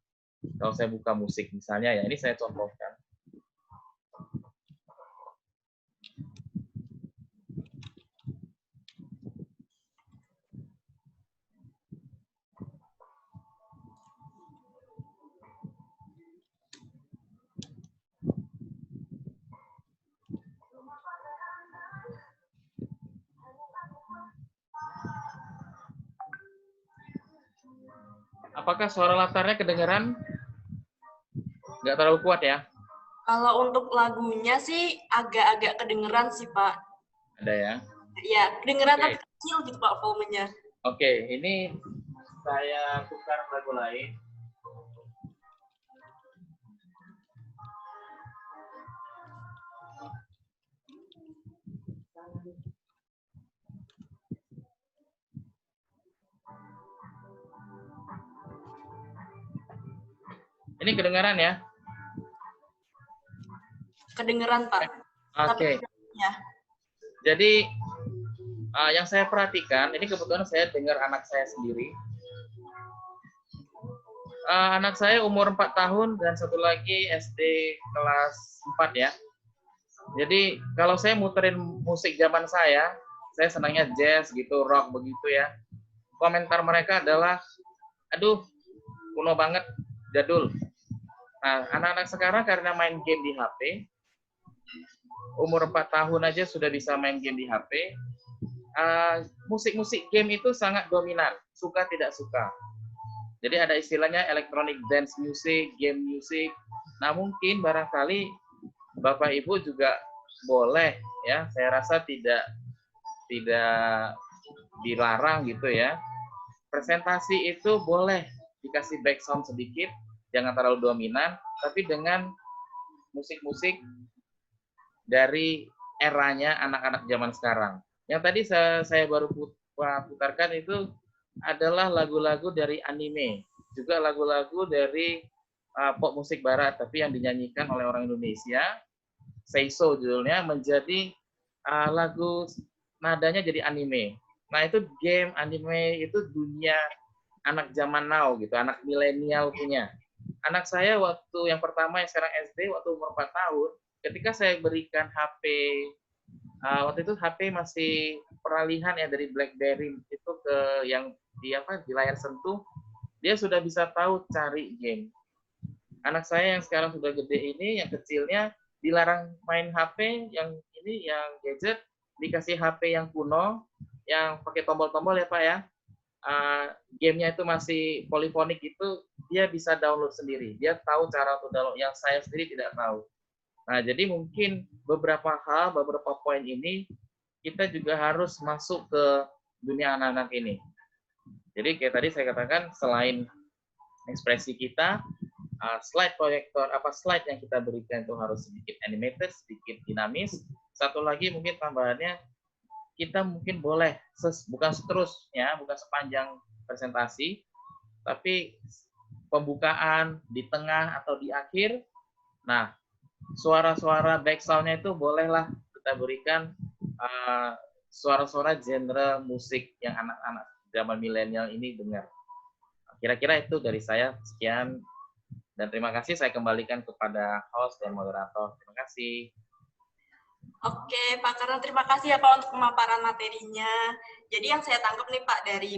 Kalau saya buka musik misalnya ya, ini saya contohkan. Apakah suara latarnya kedengeran? Nggak terlalu kuat ya? Kalau untuk lagunya sih agak-agak kedengeran sih, Pak. Ada ya? Ya, kedengeran Oke. tapi kecil gitu, Pak, volumenya. Oke, ini saya tukar lagu lain. Ini kedengaran ya? Kedengeran, Pak. Oke. Ya. Jadi yang saya perhatikan, ini kebetulan saya dengar anak saya sendiri. Anak saya umur 4 tahun dan satu lagi SD kelas 4 ya. Jadi kalau saya muterin musik zaman saya senangnya jazz gitu, rock begitu ya. Komentar mereka adalah, aduh, kuno banget, jadul. Nah, anak-anak sekarang karena main game di HP, umur 4 tahun aja sudah bisa main game di HP, musik-musik game itu sangat dominan, suka tidak suka. Jadi ada istilahnya electronic dance music, game music. Nah, mungkin barangkali Bapak Ibu juga boleh ya, saya rasa tidak dilarang gitu ya. Presentasi itu boleh dikasih background sedikit, jangan terlalu dominan, tapi dengan musik-musik dari eranya anak-anak zaman sekarang. Yang tadi saya baru putarkan itu adalah lagu-lagu dari anime, juga lagu-lagu dari pop musik barat, tapi yang dinyanyikan oleh orang Indonesia. Seiso judulnya, menjadi lagu nadanya jadi anime. Nah, itu game anime itu dunia anak zaman now gitu, anak milenial punya. Anak saya waktu yang pertama yang sekarang SD, waktu umur 4 tahun, ketika saya berikan HP, waktu itu HP masih peralihan ya dari BlackBerry itu ke yang di layar sentuh, dia sudah bisa tahu cari game. Anak saya yang sekarang sudah gede ini, yang kecilnya dilarang main HP, yang ini yang gadget, dikasih HP yang kuno, yang pakai tombol-tombol ya Pak ya. Gamenya itu masih polifonik, itu dia bisa download sendiri. Dia tahu cara untuk download yang saya sendiri tidak tahu. Nah, jadi mungkin beberapa hal, beberapa poin ini kita juga harus masuk ke dunia anak-anak ini. Jadi kayak tadi saya katakan, selain ekspresi kita, slide proyektor, slide yang kita berikan itu harus sedikit animated, sedikit dinamis. Satu lagi mungkin tambahannya, kita mungkin boleh, bukan seterusnya, bukan sepanjang presentasi, tapi pembukaan di tengah atau di akhir. Nah, suara-suara background-nya itu bolehlah kita berikan suara-suara genre musik yang anak-anak zaman milenial ini dengar. Kira-kira itu dari saya, sekian. Dan terima kasih, saya kembalikan kepada host dan moderator. Terima kasih. Oke, Pak Karna, terima kasih ya Pak untuk pemaparan materinya. Jadi yang saya tangkap nih Pak dari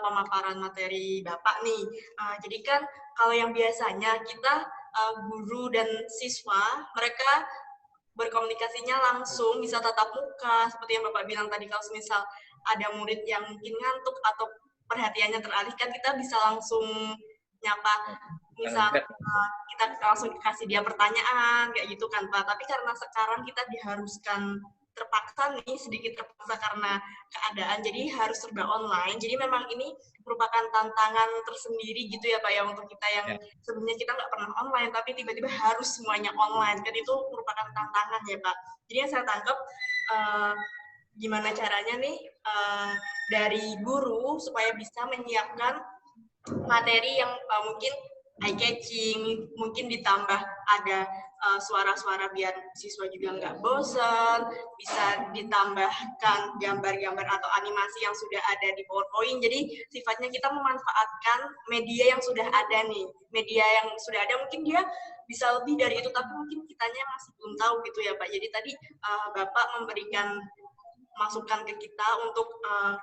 pemaparan materi Bapak nih, jadi kan kalau yang biasanya kita guru dan siswa, mereka berkomunikasinya langsung, bisa tatap muka, seperti yang Bapak bilang tadi, kalau misal ada murid yang mungkin ngantuk atau perhatiannya teralihkan, kita bisa langsung nyapa, misal kita langsung kasih dia pertanyaan, kayak gitu kan Pak. Tapi karena sekarang kita diharuskan terpaksa nih, sedikit terpaksa karena keadaan, jadi harus serba online. Jadi memang ini merupakan tantangan tersendiri gitu ya Pak ya, untuk kita yang sebenarnya kita nggak pernah online, tapi tiba-tiba harus semuanya online. Kan itu merupakan tantangan ya Pak. Jadi yang saya tangkap, gimana caranya nih dari guru supaya bisa menyiapkan materi yang mungkin eye-catching, mungkin ditambah ada suara-suara biar siswa juga nggak bosan, bisa ditambahkan gambar-gambar atau animasi yang sudah ada di PowerPoint. Jadi sifatnya kita memanfaatkan media yang sudah ada nih. Media yang sudah ada mungkin dia bisa lebih dari itu, tapi mungkin kitanya masih belum tahu gitu ya Pak. Jadi tadi Bapak memberikan masukan ke kita untuk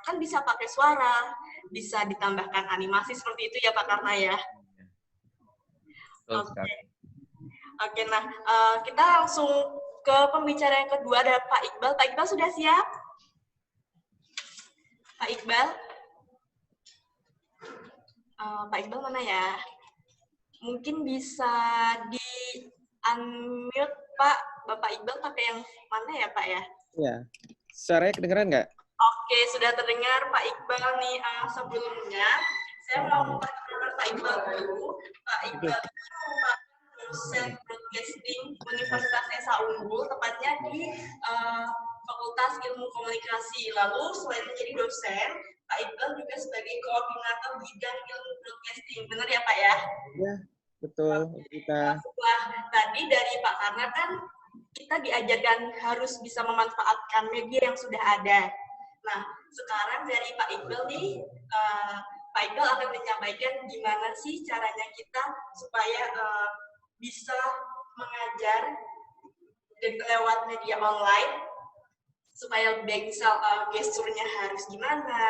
kan bisa pakai suara, bisa ditambahkan animasi seperti itu ya Pak Karna ya. Oke, nah kita langsung ke pembicara yang kedua, ada Pak Iqbal. Pak Iqbal sudah siap? Pak Iqbal? Pak Iqbal mana ya? Mungkin bisa di unmute Pak. Bapak Iqbal pakai yang mana ya Pak ya? Ya, suaranya kedengeran nggak? Oke, sudah terdengar Pak Iqbal nih. Sebelumnya saya mau memperkenalkan Pak Iqbal dulu. Pak Iqbal itu merupakan dosen broadcasting Universitas Esa Unggul, tepatnya di Fakultas Ilmu Komunikasi. Lalu selain menjadi dosen, Pak Iqbal juga sebagai koordinator bidang ilmu broadcasting. Benar ya Pak ya? Ya, betul. Kita. Setelah tadi dari Pak Karna kan kita diajarkan harus bisa memanfaatkan media yang sudah ada. Nah, sekarang dari Pak Iqbal nih, Pak Iqbal akan menyampaikan gimana sih caranya kita supaya bisa mengajar lewat media online, supaya baik misal gesturnya harus gimana,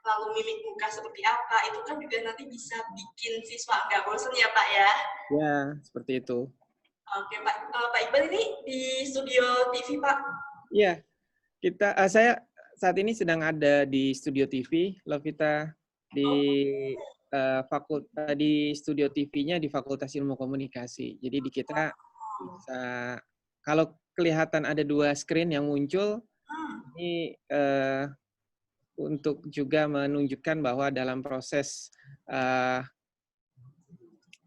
lalu mimik muka seperti apa, itu kan juga nanti bisa bikin siswa nggak bosan ya Pak ya? Ya, seperti itu. Oke Pak, Pak Iqbal ini di studio TV Pak? Iya, saya saat ini sedang ada di studio TV, Lovita, di di studio TV-nya di Fakultas Ilmu Komunikasi. Jadi di kita bisa, kalau kelihatan ada 2 screen yang muncul, ini untuk juga menunjukkan bahwa dalam proses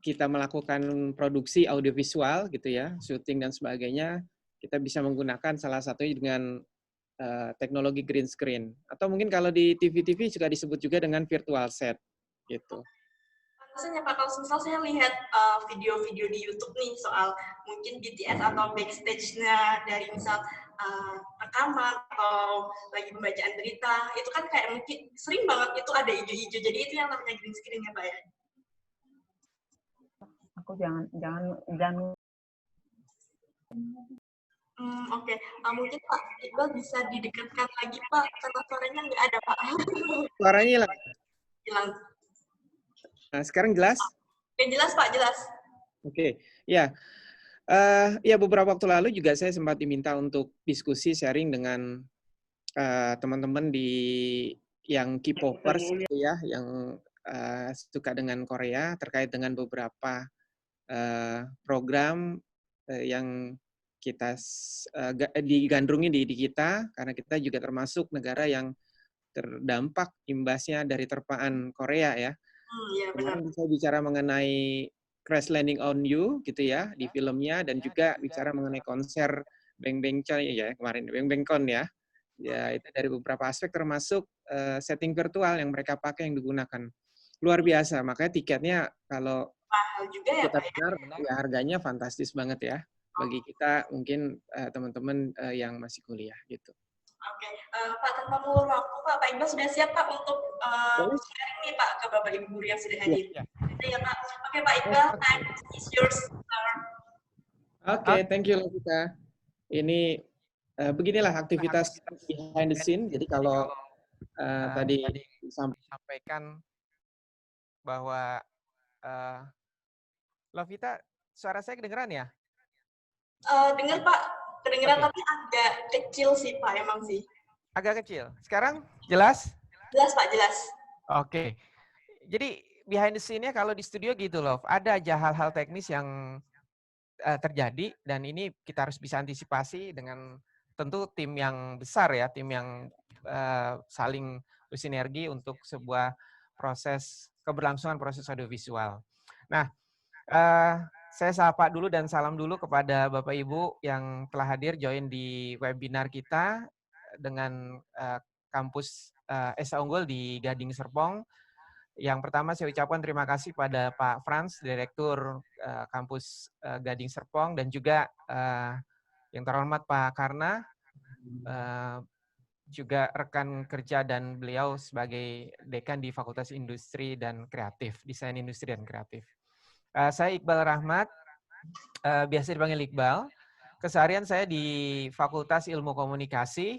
kita melakukan produksi audiovisual gitu ya, syuting dan sebagainya, kita bisa menggunakan salah satunya dengan teknologi green screen. Atau mungkin kalau di TV-TV juga disebut juga dengan virtual set gitu. Maksudnya Pak, kalau misal saya lihat video-video di YouTube nih soal mungkin BTS atau backstage-nya dari misal rekaman atau lagi pembacaan berita, itu kan kayak mungkin sering banget itu ada hijau-hijau, jadi itu yang namanya green screen ya Pak ya? Aku jangan. Oke. Mungkin Pak Iqbal bisa didekatkan lagi Pak, karena suaranya nggak ada Pak. Suaranya hilang. Hilang. Nah, sekarang jelas? Oke, jelas Pak, jelas. Oke, ya. Ya, beberapa waktu lalu juga saya sempat diminta untuk diskusi sharing dengan teman-teman yang K-popers gitu ya, yang suka dengan Korea terkait dengan beberapa program yang kita digandrungi di kita, karena kita juga termasuk negara yang terdampak imbasnya dari terpaan Korea ya. Iya, benar. Kemarin saya bicara mengenai Crash Landing on You gitu ya di filmnya, dan juga bicara mengenai konser Bang Bang Con ya kemarin, Bang Bang Con ya. Ya, itu dari beberapa aspek termasuk setting virtual yang mereka pakai yang digunakan. Luar biasa, makanya tiketnya kalau mahal juga ya kita Pak benar, ya harganya fantastis banget ya bagi kita mungkin teman-teman yang masih kuliah gitu. Oke, Pak, tanpa mengulur waktu Pak Iqbal sudah siap Pak untuk sharing nih Pak ke Bapak Ibu guru yang sudah hadir. Ya Pak. Oke Pak Iqbal, time is yours. Oke, thank you Lovita. Ini beginilah aktivitas behind the scene. Jadi kalau tadi disampaikan bahwa Lovita, suara saya kedengeran ya? Dengar Pak, kedengeran tapi agak kecil sih Pak, emang sih. Agak kecil. Sekarang jelas? Jelas Pak, jelas. Oke. Jadi behind the scene-nya kalau di studio gitu loh, ada aja hal-hal teknis yang terjadi, dan ini kita harus bisa antisipasi dengan tentu tim yang besar ya, tim yang saling bersinergi untuk sebuah keberlangsungan proses audiovisual. Nah, saya sapa dulu dan salam dulu kepada Bapak Ibu yang telah hadir join di webinar kita dengan kampus Esa Unggul di Gading Serpong. Yang pertama saya ucapkan terima kasih pada Pak Frans, Direktur kampus Gading Serpong, dan juga yang terhormat Pak Karna, juga rekan kerja dan beliau sebagai dekan di Fakultas Industri dan Kreatif, Desain Industri dan Kreatif. Saya Iqbal Rahmat, biasa dipanggil Iqbal. Keseharian saya di Fakultas Ilmu Komunikasi,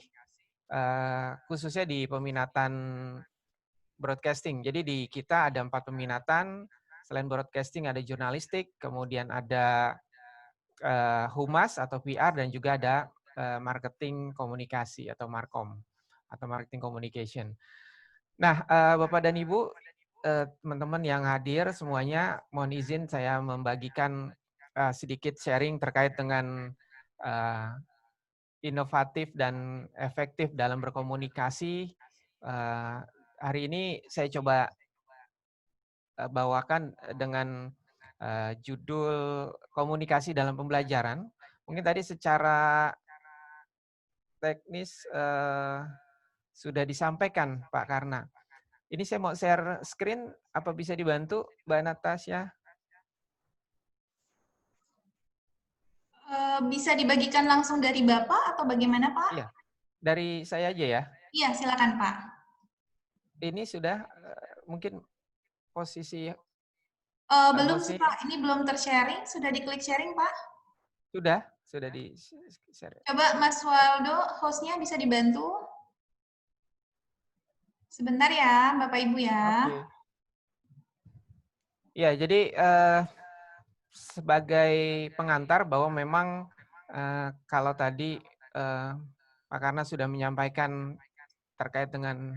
khususnya di peminatan broadcasting. Jadi di kita ada 4 peminatan, selain broadcasting ada jurnalistik, kemudian ada humas atau PR, dan juga ada marketing komunikasi atau markom atau marketing communication. Nah, Bapak dan Ibu, teman-teman yang hadir semuanya, mohon izin saya membagikan sedikit sharing terkait dengan inovatif dan efektif dalam berkomunikasi. Hari ini saya coba bawakan dengan judul komunikasi dalam pembelajaran. Mungkin tadi secara teknis sudah disampaikan Pak Karna. Ini saya mau share screen, apa bisa dibantu Mbak Natasha? Bisa dibagikan langsung dari Bapak atau bagaimana Pak? Iya, dari saya aja ya. Iya, silakan Pak. Ini sudah mungkin posisi Belum hostnya Pak, ini belum ter-sharing. Sudah diklik sharing Pak? sudah di share. Coba Mas Waldo, hostnya bisa dibantu? Sebentar ya, Bapak Ibu ya. Oke. Ya, jadi sebagai pengantar bahwa memang kalau tadi Pak Karna sudah menyampaikan terkait dengan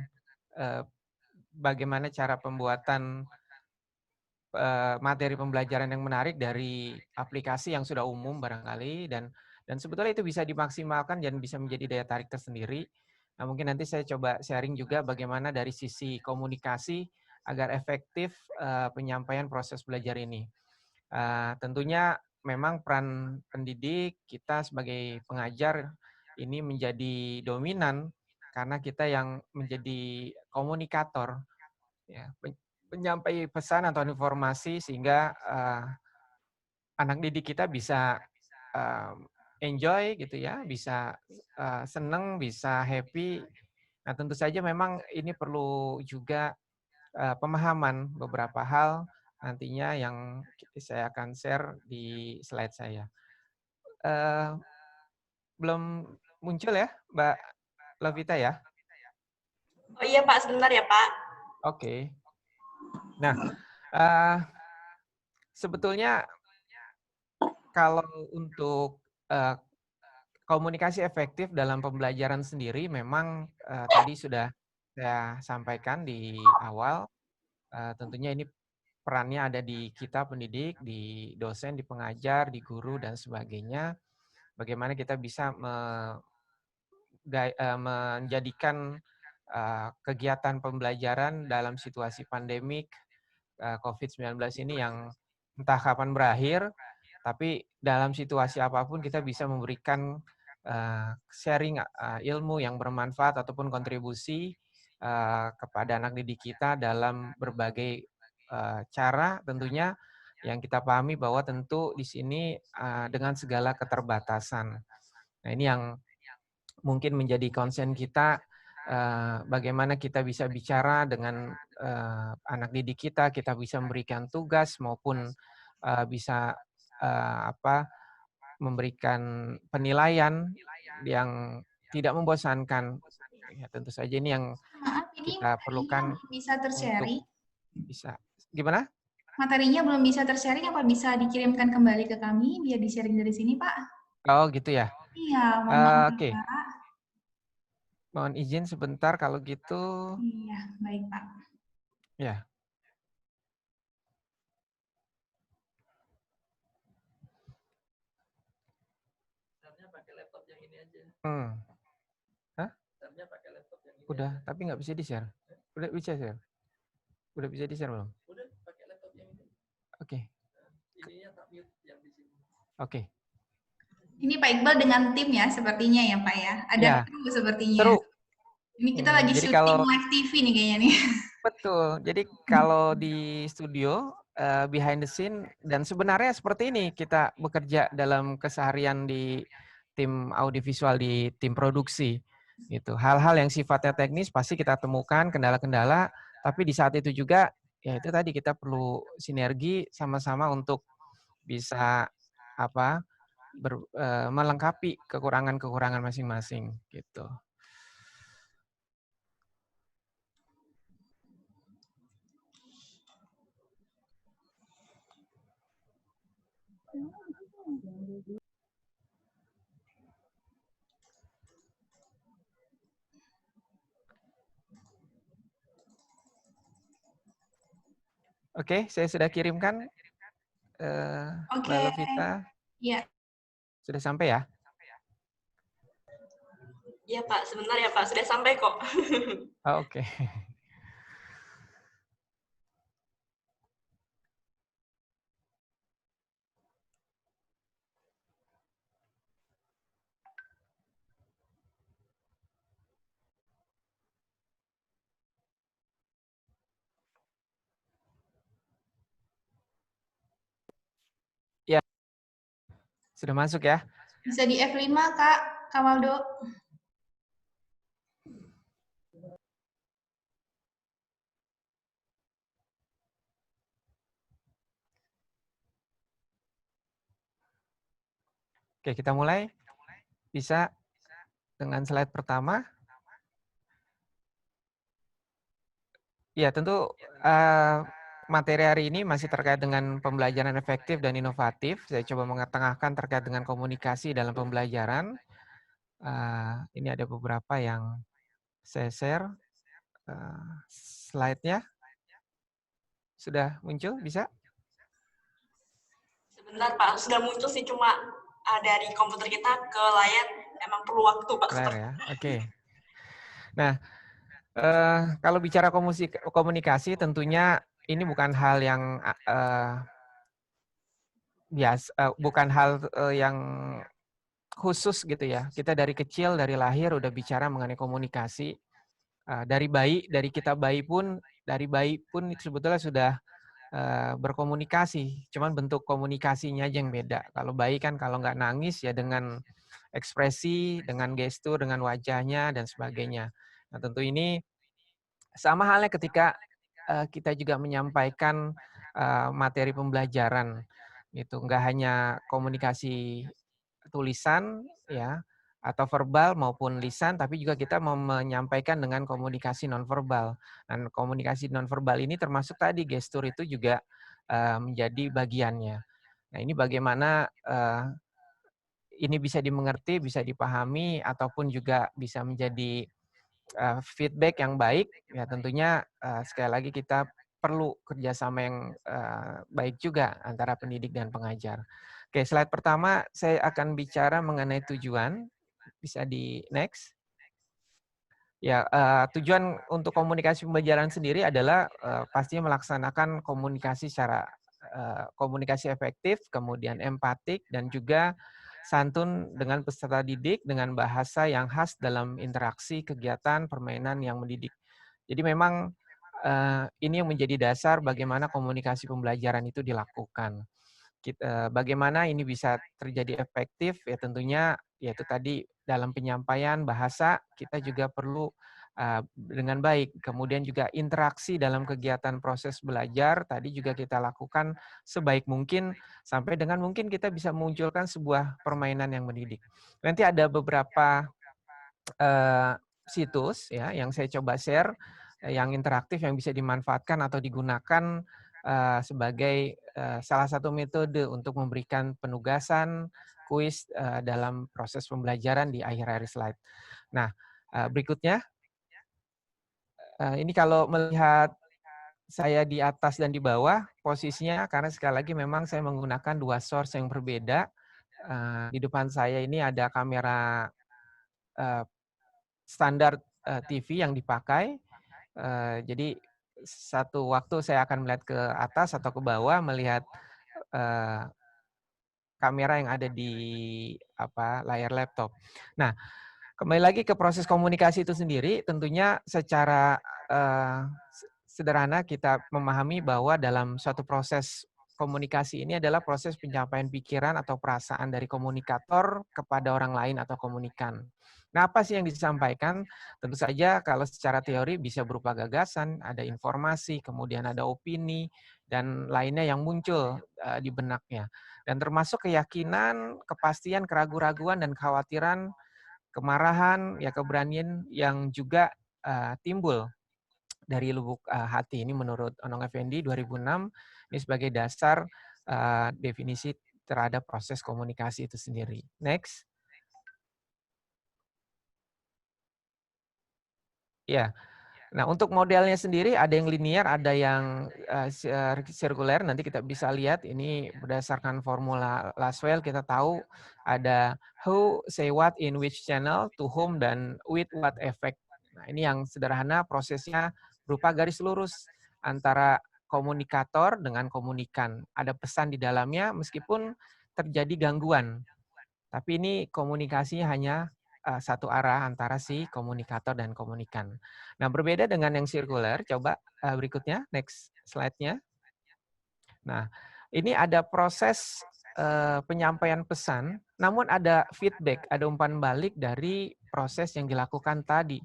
bagaimana cara pembuatan materi pembelajaran yang menarik dari aplikasi yang sudah umum barangkali, dan sebetulnya itu bisa dimaksimalkan dan bisa menjadi daya tarik tersendiri. Nah, mungkin nanti saya coba sharing juga bagaimana dari sisi komunikasi agar efektif penyampaian proses belajar ini. Tentunya memang peran pendidik kita sebagai pengajar ini menjadi dominan karena kita yang menjadi komunikator, ya, penyampai pesan atau informasi sehingga anak didik kita bisa enjoy gitu ya, bisa seneng, bisa happy. Nah, tentu saja memang ini perlu juga pemahaman beberapa hal nantinya yang saya akan share di slide saya. Belum muncul ya, Mbak Lovita ya? Oh iya Pak, sebentar ya Pak. Oke. Nah, sebetulnya kalau untuk komunikasi efektif dalam pembelajaran sendiri memang tadi sudah saya sampaikan di awal, tentunya ini perannya ada di kita pendidik, di dosen, di pengajar, di guru, dan sebagainya. Bagaimana kita bisa menjadikan kegiatan pembelajaran dalam situasi pandemik COVID-19 ini yang entah kapan berakhir, tapi dalam situasi apapun kita bisa memberikan sharing ilmu yang bermanfaat ataupun kontribusi kepada anak didik kita dalam berbagai cara, tentunya yang kita pahami bahwa tentu di sini dengan segala keterbatasan. Nah, ini yang mungkin menjadi concern kita, bagaimana kita bisa bicara dengan anak didik kita bisa memberikan tugas maupun bisa memberikan penilaian yang tidak membosankan. Ya, tentu saja ini yang Maaf, ini kita perlukan bisa untuk ter-sharing. bisa. Gimana? Materinya belum bisa ter-sharing, apa bisa dikirimkan kembali ke kami biar di-sharing dari sini, Pak? Oh, gitu ya. Iya, mohon maaf, Oke. Pak. Mohon izin sebentar kalau gitu. Iya, baik, Pak. Ya. Pakai laptop yang ini aja. Hah? Pakai laptop yang ini. Udah, tapi nggak bisa di-share. Udah bisa share? Udah bisa di-share belum? Udah, pakai laptop yang ini. Oke. Ininya tak mute yang di sini. Oke. Ini Pak Iqbal dengan tim ya, sepertinya ya Pak ya. Ada ya, kru sepertinya. seru. Ini kita lagi jadi syuting live TV nih kayaknya nih. Betul. Jadi kalau di studio, behind the scene, dan sebenarnya seperti ini kita bekerja dalam keseharian di tim audiovisual, di tim produksi. Gitu. Hal-hal yang sifatnya teknis pasti kita temukan kendala-kendala, tapi di saat itu juga ya itu tadi kita perlu sinergi sama-sama untuk bisa melengkapi kekurangan-kekurangan masing-masing gitu. Oke, saya sudah kirimkan. Mbak Oke. Lovita, Iya. sudah sampai ya? Iya Pak, sebentar ya Pak, sudah sampai kok. Oh, oke. Ya, sudah masuk ya? Bisa di F5, Kak Kamaldo. Oke, kita mulai. Bisa dengan slide pertama. Ya, tentu materi hari ini masih terkait dengan pembelajaran efektif dan inovatif. Saya coba mengetengahkan terkait dengan komunikasi dalam pembelajaran. Ini ada beberapa yang saya share. Slide-nya sudah muncul, bisa? Sebentar Pak, sudah muncul sih, cuma dari komputer kita ke layar emang perlu waktu Pak. Layar ya, oke. Nah, kalau bicara komunikasi, tentunya ini bukan hal yang bukan hal yang khusus gitu ya. Kita dari kecil, dari lahir udah bicara mengenai komunikasi. Dari kita bayi pun, sebetulnya sudah berkomunikasi. Cuman bentuk komunikasinya aja yang beda. Kalau bayi kan kalau nggak nangis ya dengan ekspresi, dengan gestur, dengan wajahnya dan sebagainya. Nah, tentu ini sama halnya ketika kita juga menyampaikan materi pembelajaran gitu. Nggak hanya komunikasi tulisan ya atau verbal maupun lisan, tapi juga kita mau menyampaikan dengan komunikasi nonverbal. Dan komunikasi nonverbal ini termasuk tadi gestur itu juga menjadi bagiannya. Nah, ini bagaimana ini bisa dimengerti, bisa dipahami, ataupun juga bisa menjadi feedback yang baik. Ya tentunya sekali lagi kita perlu kerjasama yang baik juga antara pendidik dan pengajar. Oke, slide pertama saya akan bicara mengenai tujuan. Bisa di next. Ya, tujuan untuk komunikasi pembelajaran sendiri adalah pastinya melaksanakan komunikasi secara komunikasi efektif, kemudian empatik, dan juga santun dengan peserta didik dengan bahasa yang khas dalam interaksi, kegiatan, permainan yang mendidik. Jadi memang ini yang menjadi dasar bagaimana komunikasi pembelajaran itu dilakukan. Bagaimana ini bisa terjadi efektif, ya tentunya yaitu tadi dalam penyampaian bahasa kita juga perlu dengan baik. Kemudian juga interaksi dalam kegiatan proses belajar tadi juga kita lakukan sebaik mungkin sampai dengan mungkin kita bisa memunculkan sebuah permainan yang mendidik. Nanti ada beberapa situs ya yang saya coba share yang interaktif yang bisa dimanfaatkan atau digunakan sebagai salah satu metode untuk memberikan penugasan, kuis dalam proses pembelajaran di akhir-akhir slide. Nah, berikutnya, ini kalau melihat saya di atas dan di bawah, posisinya karena sekali lagi memang saya menggunakan dua source yang berbeda. Di depan saya ini ada kamera standar TV yang dipakai. Jadi satu waktu saya akan melihat ke atas atau ke bawah melihat kamera yang ada di layar laptop. Nah, kembali lagi ke proses komunikasi itu sendiri, tentunya secara sederhana kita memahami bahwa dalam suatu proses komunikasi ini adalah proses penyampaian pikiran atau perasaan dari komunikator kepada orang lain atau komunikan. Nah, apa sih yang disampaikan? Tentu saja kalau secara teori bisa berupa gagasan, ada informasi, kemudian ada opini, dan lainnya yang muncul di benaknya. Dan termasuk keyakinan, kepastian, keraguan-raguan, dan kekhawatiran, kemarahan, ya keberanian yang juga timbul dari lubuk hati. Ini menurut Onong Effendi 2006, ini sebagai dasar definisi terhadap proses komunikasi itu sendiri. Next. Ya, Nah, untuk modelnya sendiri ada yang linear, ada yang sirkuler. Nanti kita bisa lihat ini berdasarkan formula Lasswell, kita tahu ada who, say what, in which channel, to whom, dan with what effect. Nah, ini yang sederhana, prosesnya berupa garis lurus antara komunikator dengan komunikan. Ada pesan di dalamnya meskipun terjadi gangguan. Tapi ini komunikasinya hanya satu arah antara si komunikator dan komunikan. Nah, berbeda dengan yang sirkuler, coba berikutnya, next slide-nya. Nah, ini ada proses penyampaian pesan, namun ada feedback, ada umpan balik dari proses yang dilakukan tadi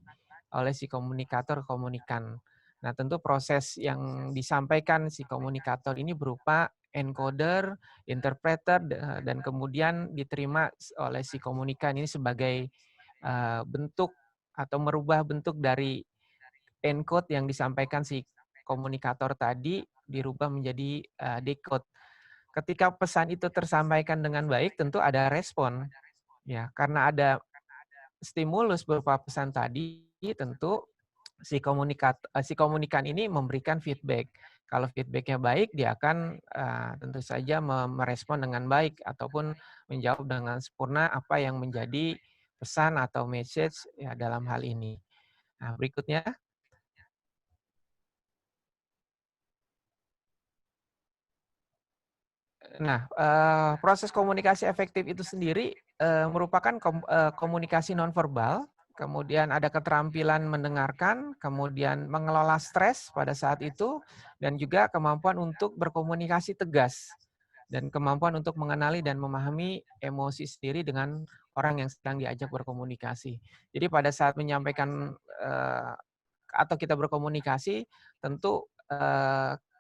oleh si komunikator komunikan. Nah, tentu proses yang disampaikan si komunikator ini berupa encoder, interpreter, dan kemudian diterima oleh si komunikan ini sebagai bentuk atau merubah bentuk dari encode yang disampaikan si komunikator tadi dirubah menjadi decode. Ketika pesan itu tersampaikan dengan baik, tentu ada respon. Ya, karena ada stimulus berupa pesan tadi, tentu si komunikan ini memberikan feedback. Kalau feedbacknya baik, dia akan tentu saja merespon dengan baik ataupun menjawab dengan sempurna apa yang menjadi pesan atau message ya dalam hal ini. Nah, berikutnya. Nah, proses komunikasi efektif itu sendiri merupakan komunikasi nonverbal, kemudian ada keterampilan mendengarkan, kemudian mengelola stres pada saat itu, dan juga kemampuan untuk berkomunikasi tegas, dan kemampuan untuk mengenali dan memahami emosi sendiri dengan orang yang sedang diajak berkomunikasi. Jadi pada saat menyampaikan atau kita berkomunikasi, tentu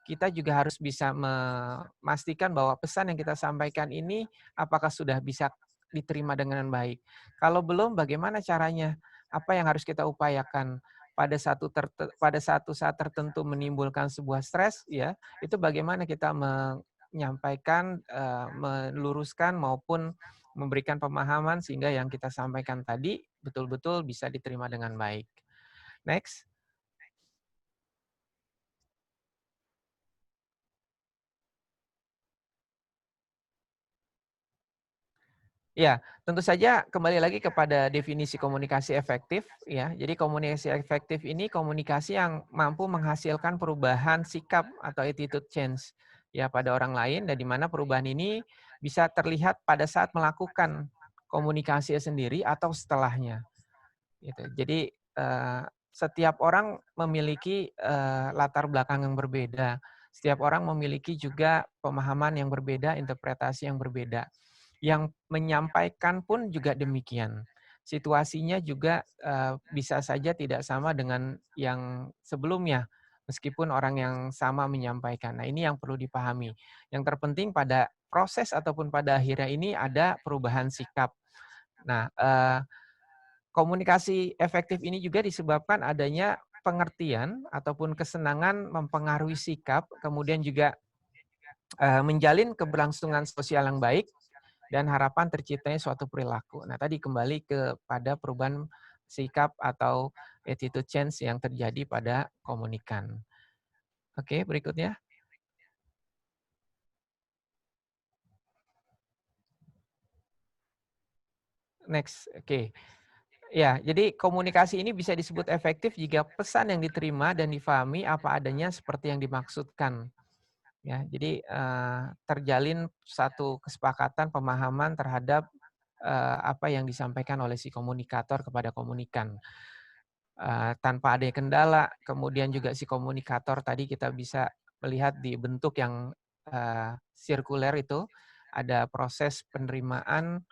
kita juga harus bisa memastikan bahwa pesan yang kita sampaikan ini apakah sudah bisa diterima dengan baik. Kalau belum, bagaimana caranya? Apa yang harus kita upayakan? Pada satu saat tertentu menimbulkan sebuah stres, ya, itu bagaimana kita menyampaikan, meluruskan maupun memberikan pemahaman sehingga yang kita sampaikan tadi betul-betul bisa diterima dengan baik. Next. Ya, tentu saja kembali lagi kepada definisi komunikasi efektif ya. Jadi komunikasi efektif ini komunikasi yang mampu menghasilkan perubahan sikap atau attitude change ya pada orang lain, dan di mana perubahan ini bisa terlihat pada saat melakukan komunikasi sendiri atau setelahnya. Gitu. Jadi setiap orang memiliki latar belakang yang berbeda. Setiap orang memiliki juga pemahaman yang berbeda, interpretasi yang berbeda. Yang menyampaikan pun juga demikian. Situasinya juga bisa saja tidak sama dengan yang sebelumnya, meskipun orang yang sama menyampaikan. Nah, ini yang perlu dipahami. Yang terpenting pada proses ataupun pada akhirnya ini ada perubahan sikap. Nah, komunikasi efektif ini juga disebabkan adanya pengertian ataupun kesenangan mempengaruhi sikap, kemudian juga menjalin keberlangsungan sosial yang baik, dan harapan terciptanya suatu perilaku. Nah, tadi kembali kepada perubahan sikap atau attitude change yang terjadi pada komunikan. Oke, berikutnya. Next, oke. Ya, jadi komunikasi ini bisa disebut efektif jika pesan yang diterima dan difahami apa adanya seperti yang dimaksudkan. Ya, jadi terjalin satu kesepakatan pemahaman terhadap apa yang disampaikan oleh si komunikator kepada komunikan. Tanpa ada kendala, kemudian juga si komunikator tadi kita bisa melihat di bentuk yang sirkuler itu, ada proses penerimaan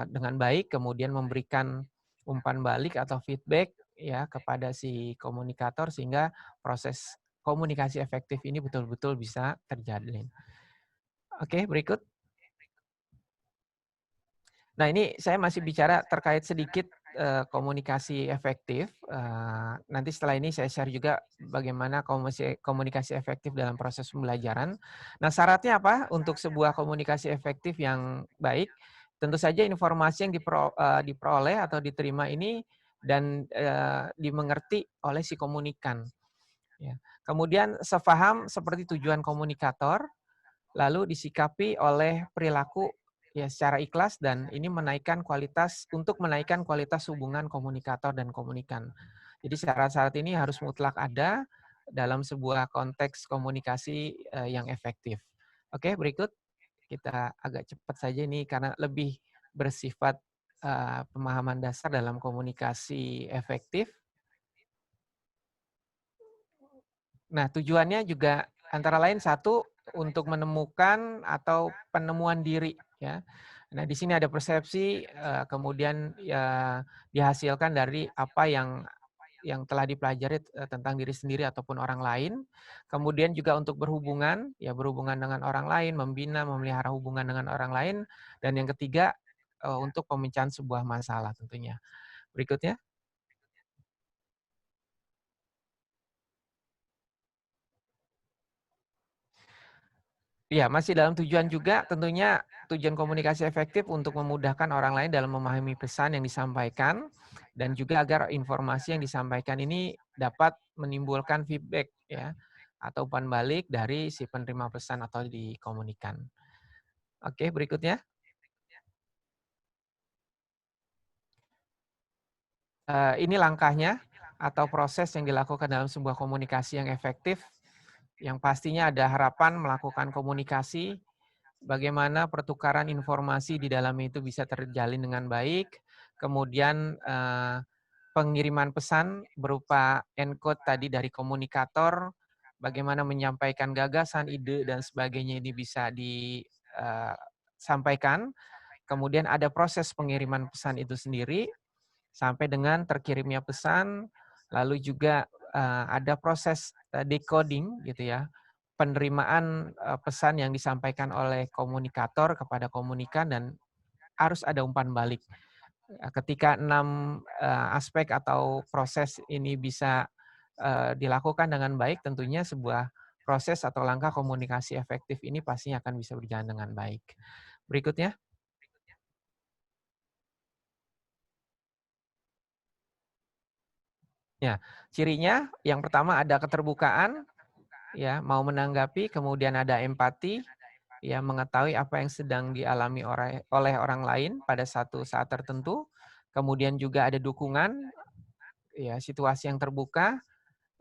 dengan baik, kemudian memberikan umpan balik atau feedback ya kepada si komunikator sehingga proses komunikasi efektif ini betul-betul bisa terjalin. Oke, berikut. Nah, ini saya masih bicara terkait sedikit komunikasi efektif. Nanti setelah ini saya share juga bagaimana komunikasi efektif dalam proses pembelajaran. Nah, syaratnya apa untuk sebuah komunikasi efektif yang baik? Tentu saja informasi yang diperoleh atau diterima ini dan dimengerti oleh si komunikan. Ya. Kemudian sepaham seperti tujuan komunikator, lalu disikapi oleh perilaku ya secara ikhlas, dan ini untuk menaikkan kualitas hubungan komunikator dan komunikan. Jadi syarat-syarat ini harus mutlak ada dalam sebuah konteks komunikasi yang efektif. Oke, berikut kita agak cepat saja ini karena lebih bersifat pemahaman dasar dalam komunikasi efektif. Nah, tujuannya juga antara lain satu, untuk menemukan atau penemuan diri ya. Nah, di sini ada persepsi, kemudian ya dihasilkan dari apa yang telah dipelajari tentang diri sendiri ataupun orang lain. Kemudian juga untuk berhubungan, ya berhubungan dengan orang lain, membina, memelihara hubungan dengan orang lain. Dan yang ketiga, untuk pemecahan sebuah masalah tentunya. Berikutnya. Ya, masih dalam tujuan juga, tentunya tujuan komunikasi efektif untuk memudahkan orang lain dalam memahami pesan yang disampaikan, dan juga agar informasi yang disampaikan ini dapat menimbulkan feedback ya, atau umpan balik dari si penerima pesan atau dikomunikan. Oke, berikutnya. Ini langkahnya atau proses yang dilakukan dalam sebuah komunikasi yang efektif, yang pastinya ada harapan melakukan komunikasi, bagaimana pertukaran informasi di dalam itu bisa terjalin dengan baik, kemudian pengiriman pesan berupa encode tadi dari komunikator, bagaimana menyampaikan gagasan, ide, dan sebagainya ini bisa disampaikan, kemudian ada proses pengiriman pesan itu sendiri, sampai dengan terkirimnya pesan, lalu juga ada proses decoding gitu ya, penerimaan pesan yang disampaikan oleh komunikator kepada komunikan, dan harus ada umpan balik. Ketika 6 aspek atau proses ini bisa dilakukan dengan baik, tentunya sebuah proses atau langkah komunikasi efektif ini pastinya akan bisa berjalan dengan baik. Berikutnya. Ya, cirinya yang pertama ada keterbukaan, ya, mau menanggapi, kemudian ada empati, ya, mengetahui apa yang sedang dialami oleh orang lain pada satu saat tertentu, kemudian juga ada dukungan, ya, situasi yang terbuka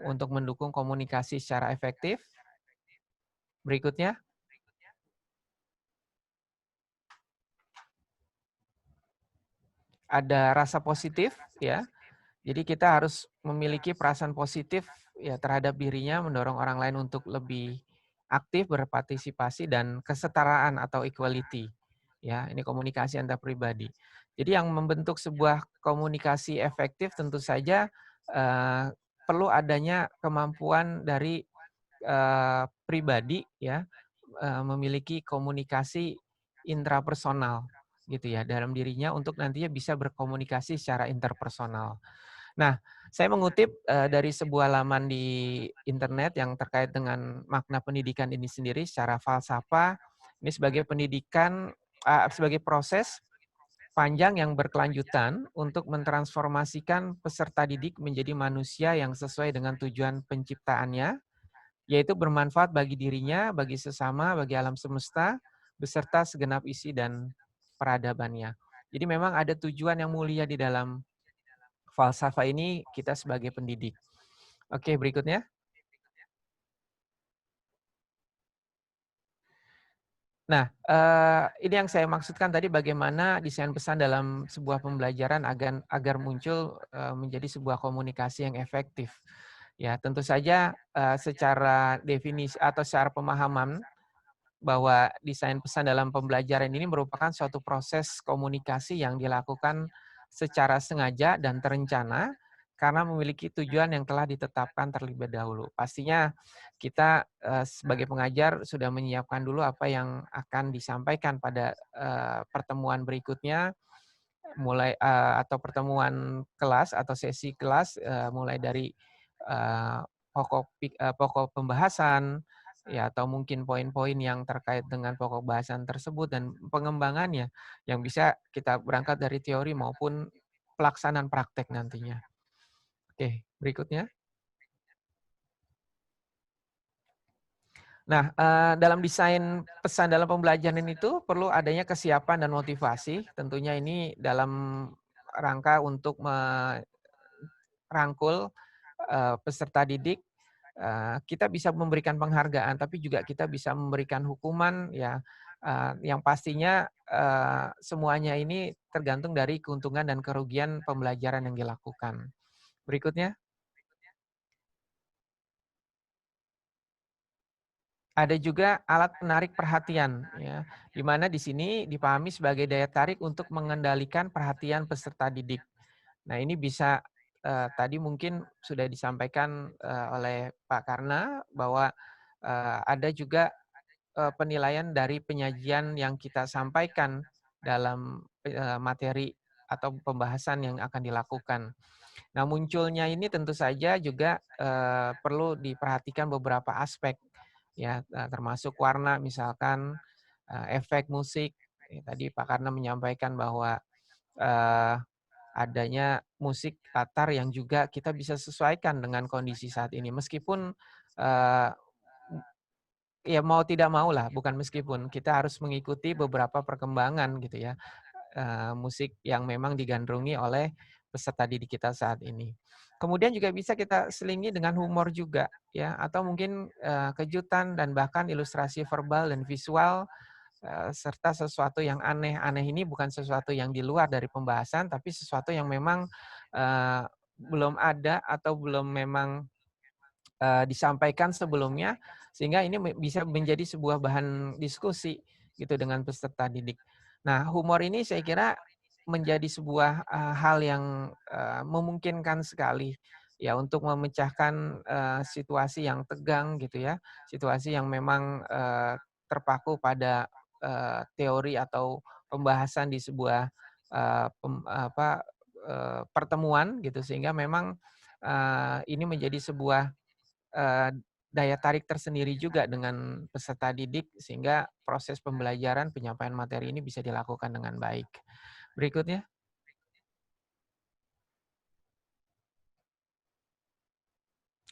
untuk mendukung komunikasi secara efektif. Berikutnya. Ada rasa positif, ya. Jadi kita harus memiliki perasaan positif ya terhadap dirinya, mendorong orang lain untuk lebih aktif berpartisipasi, dan kesetaraan atau equality. Ya, ini komunikasi antar pribadi. Jadi yang membentuk sebuah komunikasi efektif tentu saja perlu adanya kemampuan dari pribadi ya, memiliki komunikasi intrapersonal gitu ya dalam dirinya untuk nantinya bisa berkomunikasi secara interpersonal. Nah, saya mengutip dari sebuah laman di internet yang terkait dengan makna pendidikan ini sendiri secara falsafah. Ini sebagai pendidikan, sebagai proses panjang yang berkelanjutan untuk mentransformasikan peserta didik menjadi manusia yang sesuai dengan tujuan penciptaannya, yaitu bermanfaat bagi dirinya, bagi sesama, bagi alam semesta, beserta segenap isi dan peradabannya. Jadi memang ada tujuan yang mulia di dalam falsafah ini kita sebagai pendidik. Oke, berikutnya. Nah, ini yang saya maksudkan tadi, bagaimana desain pesan dalam sebuah pembelajaran agar muncul menjadi sebuah komunikasi yang efektif. Ya, tentu saja secara definisi atau secara pemahaman bahwa desain pesan dalam pembelajaran ini merupakan suatu proses komunikasi yang dilakukan secara sengaja dan terencana karena memiliki tujuan yang telah ditetapkan terlebih dahulu. Pastinya kita sebagai pengajar sudah menyiapkan dulu apa yang akan disampaikan pada pertemuan berikutnya, mulai atau pertemuan kelas atau sesi kelas, mulai dari pokok pembahasan, ya, atau mungkin poin-poin yang terkait dengan pokok bahasan tersebut dan pengembangannya yang bisa kita berangkat dari teori maupun pelaksanaan praktek nantinya. Oke, berikutnya. Nah, dalam desain pesan dalam pembelajaran itu perlu adanya kesiapan dan motivasi. Tentunya ini dalam rangka untuk merangkul peserta didik. Kita bisa memberikan penghargaan, tapi juga kita bisa memberikan hukuman, ya, yang pastinya semuanya ini tergantung dari keuntungan dan kerugian pembelajaran yang dilakukan. Berikutnya. Ada juga alat penarik perhatian, ya, di mana di sini dipahami sebagai daya tarik untuk mengendalikan perhatian peserta didik. Nah, ini bisa tadi mungkin sudah disampaikan oleh Pak Karna bahwa ada juga penilaian dari penyajian yang kita sampaikan dalam materi atau pembahasan yang akan dilakukan. Nah, munculnya ini tentu saja juga perlu diperhatikan beberapa aspek, ya, termasuk warna misalkan, efek musik. Tadi Pak Karna menyampaikan bahwa adanya musik latar yang juga kita bisa sesuaikan dengan kondisi saat ini. Meskipun ya mau tidak mau lah, bukan meskipun, kita harus mengikuti beberapa perkembangan gitu ya, musik yang memang digandrungi oleh peserta didik kita saat ini. Kemudian juga bisa kita selingi dengan humor juga, ya, atau mungkin kejutan dan bahkan ilustrasi verbal dan visual, serta sesuatu yang aneh. Aneh ini bukan sesuatu yang di luar dari pembahasan, tapi sesuatu yang memang belum ada atau belum memang disampaikan sebelumnya, sehingga ini bisa menjadi sebuah bahan diskusi gitu dengan peserta didik. Nah, humor ini saya kira menjadi sebuah hal yang memungkinkan sekali ya untuk memecahkan situasi yang tegang gitu ya, situasi yang memang terpaku pada teori atau pembahasan di sebuah pertemuan gitu, sehingga memang ini menjadi sebuah daya tarik tersendiri juga dengan peserta didik, sehingga proses pembelajaran penyampaian materi ini bisa dilakukan dengan baik. Berikutnya.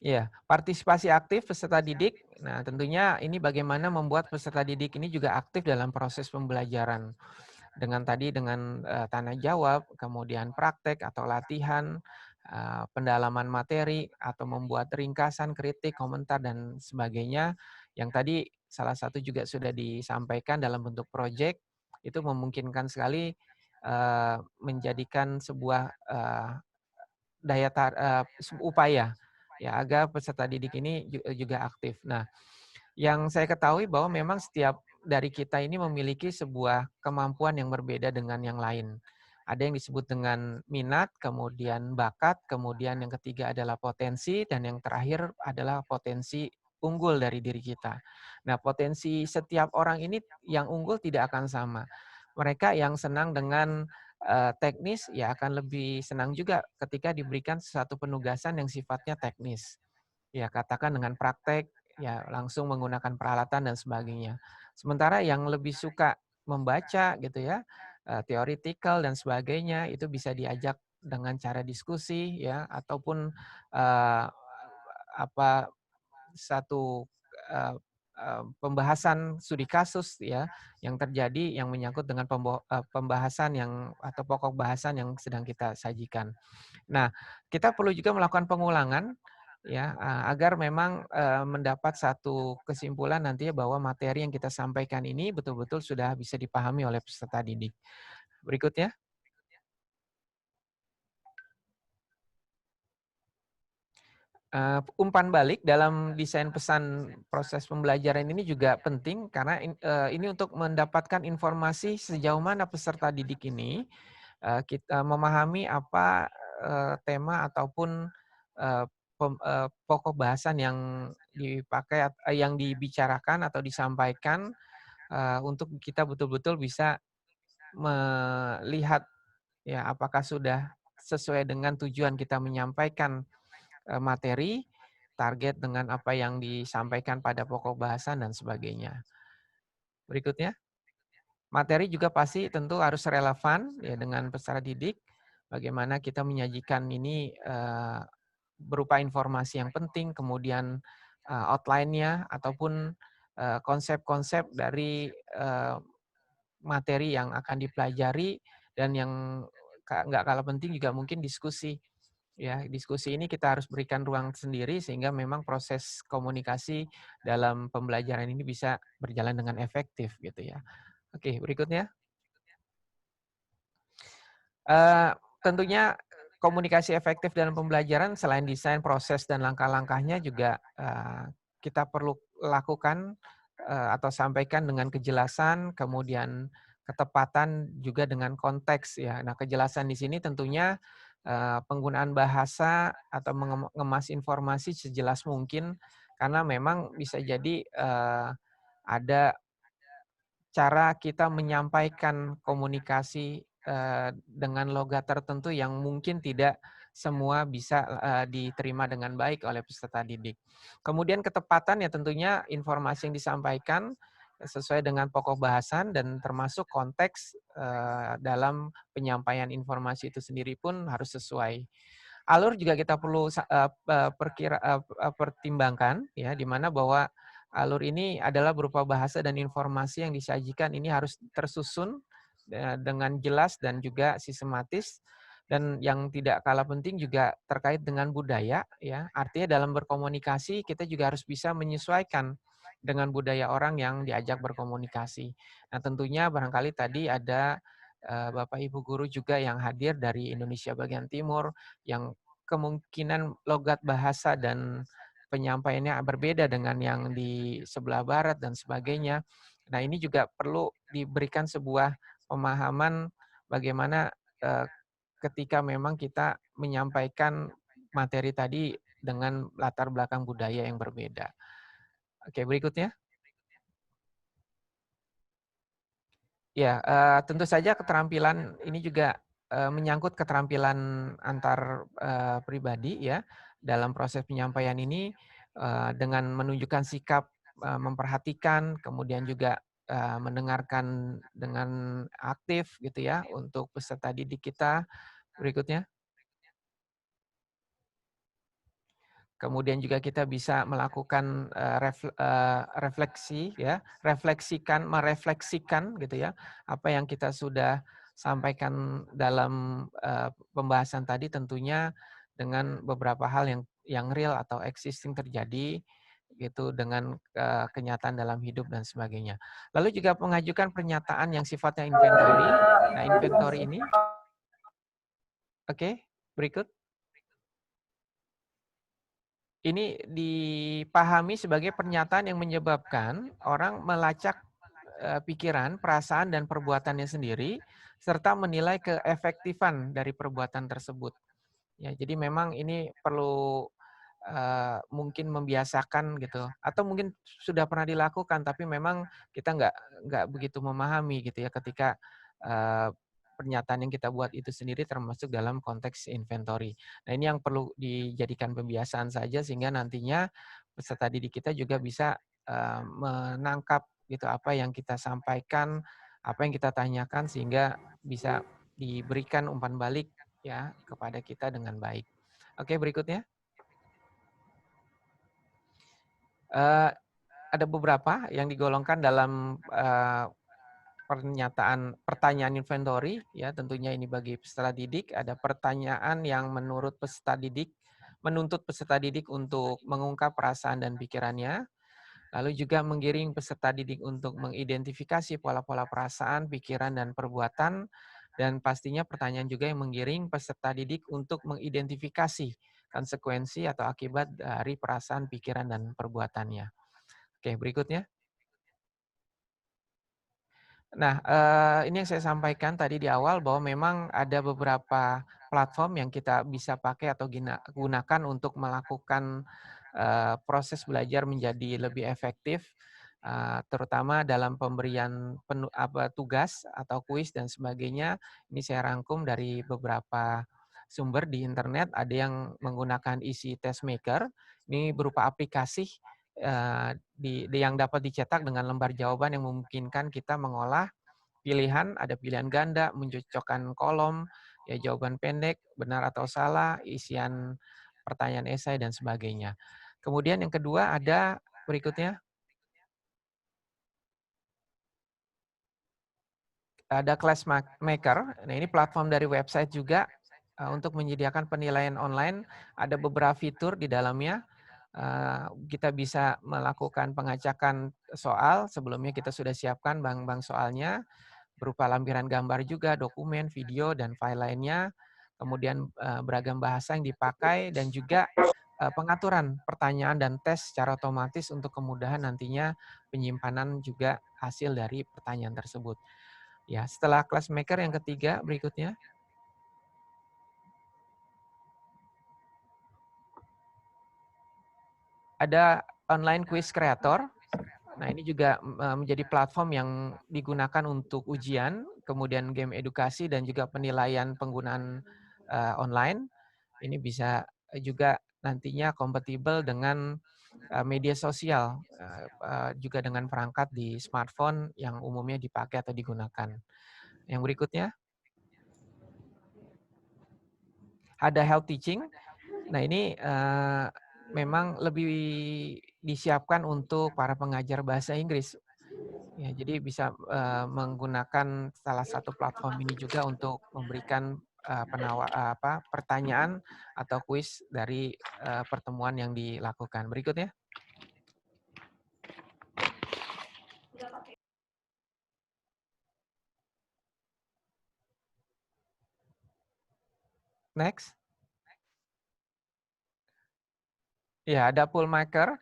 Ya, partisipasi aktif peserta didik. Nah, tentunya ini bagaimana membuat peserta didik ini juga aktif dalam proses pembelajaran. Dengan tanya jawab, kemudian praktek atau latihan, pendalaman materi, atau membuat ringkasan, kritik, komentar, dan sebagainya. Yang tadi salah satu juga sudah disampaikan dalam bentuk proyek, itu memungkinkan sekali menjadikan sebuah upaya ya agar peserta didik ini juga aktif. Nah, yang saya ketahui bahwa memang setiap dari kita ini memiliki sebuah kemampuan yang berbeda dengan yang lain. Ada yang disebut dengan minat, kemudian bakat, kemudian yang ketiga adalah potensi, dan yang terakhir adalah potensi unggul dari diri kita. Nah, potensi setiap orang ini yang unggul tidak akan sama. Mereka yang senang dengan teknis ya akan lebih senang juga ketika diberikan satu penugasan yang sifatnya teknis. Ya, katakan dengan praktek, ya langsung menggunakan peralatan dan sebagainya. Sementara yang lebih suka membaca gitu ya, theoretical dan sebagainya, itu bisa diajak dengan cara diskusi ya, ataupun satu pembahasan studi kasus ya yang terjadi yang menyangkut dengan pembahasan atau pokok bahasan yang sedang kita sajikan. Nah, kita perlu juga melakukan pengulangan ya agar memang mendapat satu kesimpulan nantinya bahwa materi yang kita sampaikan ini betul-betul sudah bisa dipahami oleh peserta didik. Berikutnya. Umpan balik dalam desain pesan proses pembelajaran ini juga penting karena ini untuk mendapatkan informasi sejauh mana peserta didik ini kita memahami apa tema ataupun pokok bahasan yang dipakai, yang dibicarakan atau disampaikan untuk kita betul-betul bisa melihat ya apakah sudah sesuai dengan tujuan kita menyampaikan materi, target dengan apa yang disampaikan pada pokok bahasan dan sebagainya. Berikutnya. Materi juga pasti tentu harus relevan ya dengan peserta didik. bagaimana kita menyajikan ini berupa informasi yang penting, kemudian outline-nya ataupun konsep-konsep dari materi yang akan dipelajari, dan yang nggak kalah penting juga mungkin diskusi. Ya, diskusi ini kita harus berikan ruang sendiri sehingga memang proses komunikasi dalam pembelajaran ini bisa berjalan dengan efektif gitu ya. Oke, berikutnya. Tentunya komunikasi efektif dalam pembelajaran selain desain, proses, dan langkah-langkahnya juga kita perlu lakukan atau sampaikan dengan kejelasan, kemudian ketepatan juga dengan konteks ya. Nah, kejelasan di sini tentunya penggunaan bahasa atau mengemas informasi sejelas mungkin, karena memang bisa jadi ada cara kita menyampaikan komunikasi dengan logat tertentu yang mungkin tidak semua bisa diterima dengan baik oleh peserta didik. Kemudian ketepatan ya, tentunya informasi yang disampaikan sesuai dengan pokok bahasan dan termasuk konteks dalam penyampaian informasi itu sendiri pun harus sesuai. Alur juga kita perlu pertimbangkan ya, di mana bahwa alur ini adalah berupa bahasa dan informasi yang disajikan ini harus tersusun dengan jelas dan juga sistematis, dan yang tidak kalah penting juga terkait dengan budaya ya. Artinya dalam berkomunikasi kita juga harus bisa menyesuaikan dengan budaya orang yang diajak berkomunikasi. Nah, tentunya barangkali tadi ada Bapak Ibu guru juga yang hadir dari Indonesia bagian timur yang kemungkinan logat bahasa dan penyampaiannya berbeda dengan yang di sebelah barat dan sebagainya. Nah, ini juga perlu diberikan sebuah pemahaman bagaimana ketika memang kita menyampaikan materi tadi dengan latar belakang budaya yang berbeda. Oke, berikutnya. Ya, tentu saja keterampilan ini juga menyangkut keterampilan antar pribadi ya. Dalam proses penyampaian ini dengan menunjukkan sikap memperhatikan, kemudian juga mendengarkan dengan aktif gitu ya untuk peserta didik kita. Berikutnya. Kemudian juga kita bisa melakukan refleksi ya, merefleksikan gitu ya, apa yang kita sudah sampaikan dalam pembahasan tadi, tentunya dengan beberapa hal yang real atau existing terjadi gitu, dengan kenyataan dalam hidup dan sebagainya. Lalu juga mengajukan pernyataan yang sifatnya inventory. Nah, inventory ini oke, berikut. Ini dipahami sebagai pernyataan yang menyebabkan orang melacak pikiran, perasaan, dan perbuatannya sendiri, serta menilai keefektifan dari perbuatan tersebut. Ya, jadi memang ini perlu mungkin membiasakan gitu, atau mungkin sudah pernah dilakukan, tapi memang kita nggak begitu memahami gitu ya ketika pernyataan yang kita buat itu sendiri termasuk dalam konteks inventory. Nah, ini yang perlu dijadikan pembiasaan saja sehingga nantinya peserta didik kita juga bisa menangkap gitu apa yang kita sampaikan, apa yang kita tanyakan, sehingga bisa diberikan umpan balik ya kepada kita dengan baik. Oke, berikutnya. Ada beberapa yang digolongkan dalam pertanyaan inventory ya, tentunya ini bagi peserta didik. Ada pertanyaan yang menuntut peserta didik untuk mengungkap perasaan dan pikirannya. Lalu juga menggiring peserta didik untuk mengidentifikasi pola-pola perasaan, pikiran, dan perbuatan. Dan pastinya pertanyaan juga yang menggiring peserta didik untuk mengidentifikasi konsekuensi atau akibat dari perasaan, pikiran, dan perbuatannya. Oke, berikutnya. Nah, ini yang saya sampaikan tadi di awal bahwa memang ada beberapa platform yang kita bisa pakai atau gunakan untuk melakukan proses belajar menjadi lebih efektif, terutama dalam pemberian tugas atau kuis dan sebagainya. Ini saya rangkum dari beberapa sumber di internet. Ada yang menggunakan Easy Test Maker. Ini berupa aplikasi yang dapat dicetak dengan lembar jawaban yang memungkinkan kita mengolah pilihan, ada pilihan ganda, mencocokkan kolom, ya jawaban pendek, benar atau salah, isian pertanyaan esai dan sebagainya. Kemudian yang kedua ada berikutnya, ada Classmaker. Nah, ini platform dari website juga untuk menyediakan penilaian online. Ada beberapa fitur di dalamnya. Kita bisa melakukan pengacakan soal. Sebelumnya kita sudah siapkan bank soalnya berupa lampiran gambar juga, dokumen, video, dan file lainnya. Kemudian beragam bahasa yang dipakai dan juga pengaturan pertanyaan dan tes secara otomatis untuk kemudahan nantinya penyimpanan juga hasil dari pertanyaan tersebut. Ya, setelah Classmaker yang ketiga berikutnya. Ada online quiz creator. Nah, ini juga menjadi platform yang digunakan untuk ujian, kemudian game edukasi dan juga penilaian penggunaan online. Ini bisa juga nantinya kompatibel dengan media sosial, juga dengan perangkat di smartphone yang umumnya dipakai atau digunakan. Yang berikutnya, ada health teaching. Nah, ini memang lebih disiapkan untuk para pengajar bahasa Inggris. Ya, jadi bisa menggunakan salah satu platform ini juga untuk memberikan pertanyaan atau kuis dari pertemuan yang dilakukan. Berikutnya. Next. Ya, ada Pollmaker.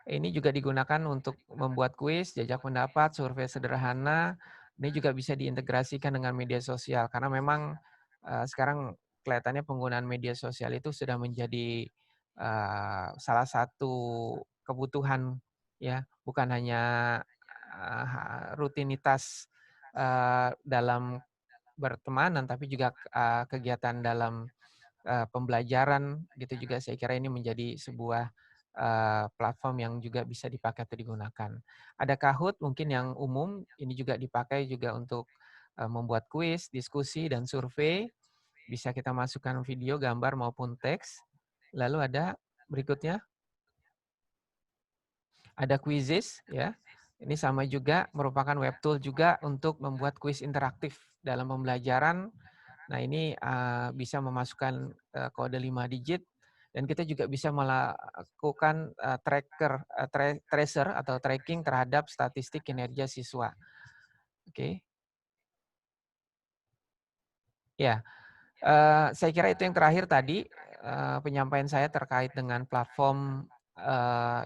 Ini juga digunakan untuk membuat kuis, jajak pendapat, survei sederhana. Ini juga bisa diintegrasikan dengan media sosial karena memang sekarang kelihatannya penggunaan media sosial itu sudah menjadi salah satu kebutuhan, ya, bukan hanya rutinitas dalam bertemanan, tapi juga kegiatan dalam pembelajaran gitu juga. Saya kira ini menjadi sebuah platform yang juga bisa dipakai atau digunakan. Ada Kahoot mungkin yang umum, ini juga dipakai juga untuk membuat kuis, diskusi, dan survei. Bisa kita masukkan video, gambar, maupun teks. Lalu ada berikutnya, ada Quizizz, ya. Ini sama juga, merupakan web tool juga untuk membuat kuis interaktif dalam pembelajaran. Nah, ini bisa memasukkan kode 5 digit, dan kita juga bisa melakukan tracer atau tracking terhadap statistik kinerja siswa. Oke. Ya, saya kira itu yang terakhir tadi, penyampaian saya terkait dengan platform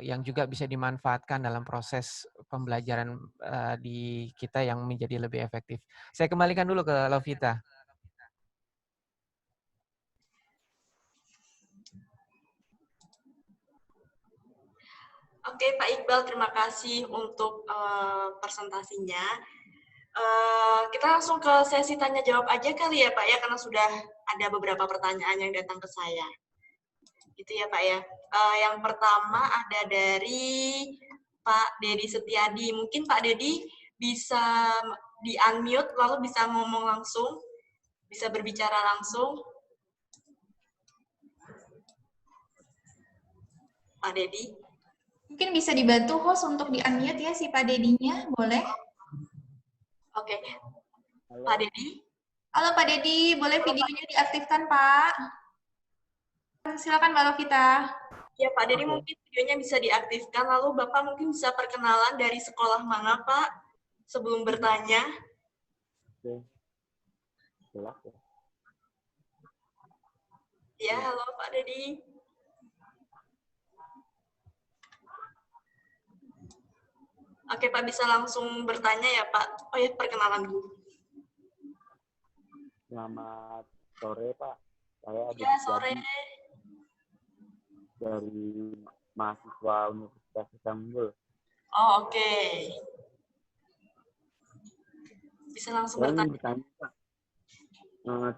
yang juga bisa dimanfaatkan dalam proses pembelajaran di kita yang menjadi lebih efektif. Saya kembalikan dulu ke Lovita. Oke, Pak Iqbal, terima kasih untuk presentasinya. Kita langsung ke sesi tanya jawab aja kali ya, Pak ya, karena sudah ada beberapa pertanyaan yang datang ke saya. Gitu ya, Pak ya. Yang pertama ada dari Pak Dedi Setiadi. Mungkin Pak Dedi bisa di-unmute lalu bisa ngomong langsung, bisa berbicara langsung. Pak Dedi. Mungkin bisa dibantu host untuk di-unmute ya si Pak Dedinya, boleh? Oke. Pak Dedi. Halo Pak Dedi, boleh videonya diaktifkan Pak? Silakan Mbak Lovita. Ya Pak Dedi, mungkin videonya bisa diaktifkan, lalu Bapak mungkin bisa perkenalan dari sekolah mana Pak sebelum bertanya. Ya, halo Pak Dedi. Oke Pak, bisa langsung bertanya ya Pak. Oh ya, perkenalan dulu. Selamat sore Pak. Saya ya, sore. Dari mahasiswa Universitas Istanbul. Oh, oke. Bisa langsung bertanya. Bertanya Pak,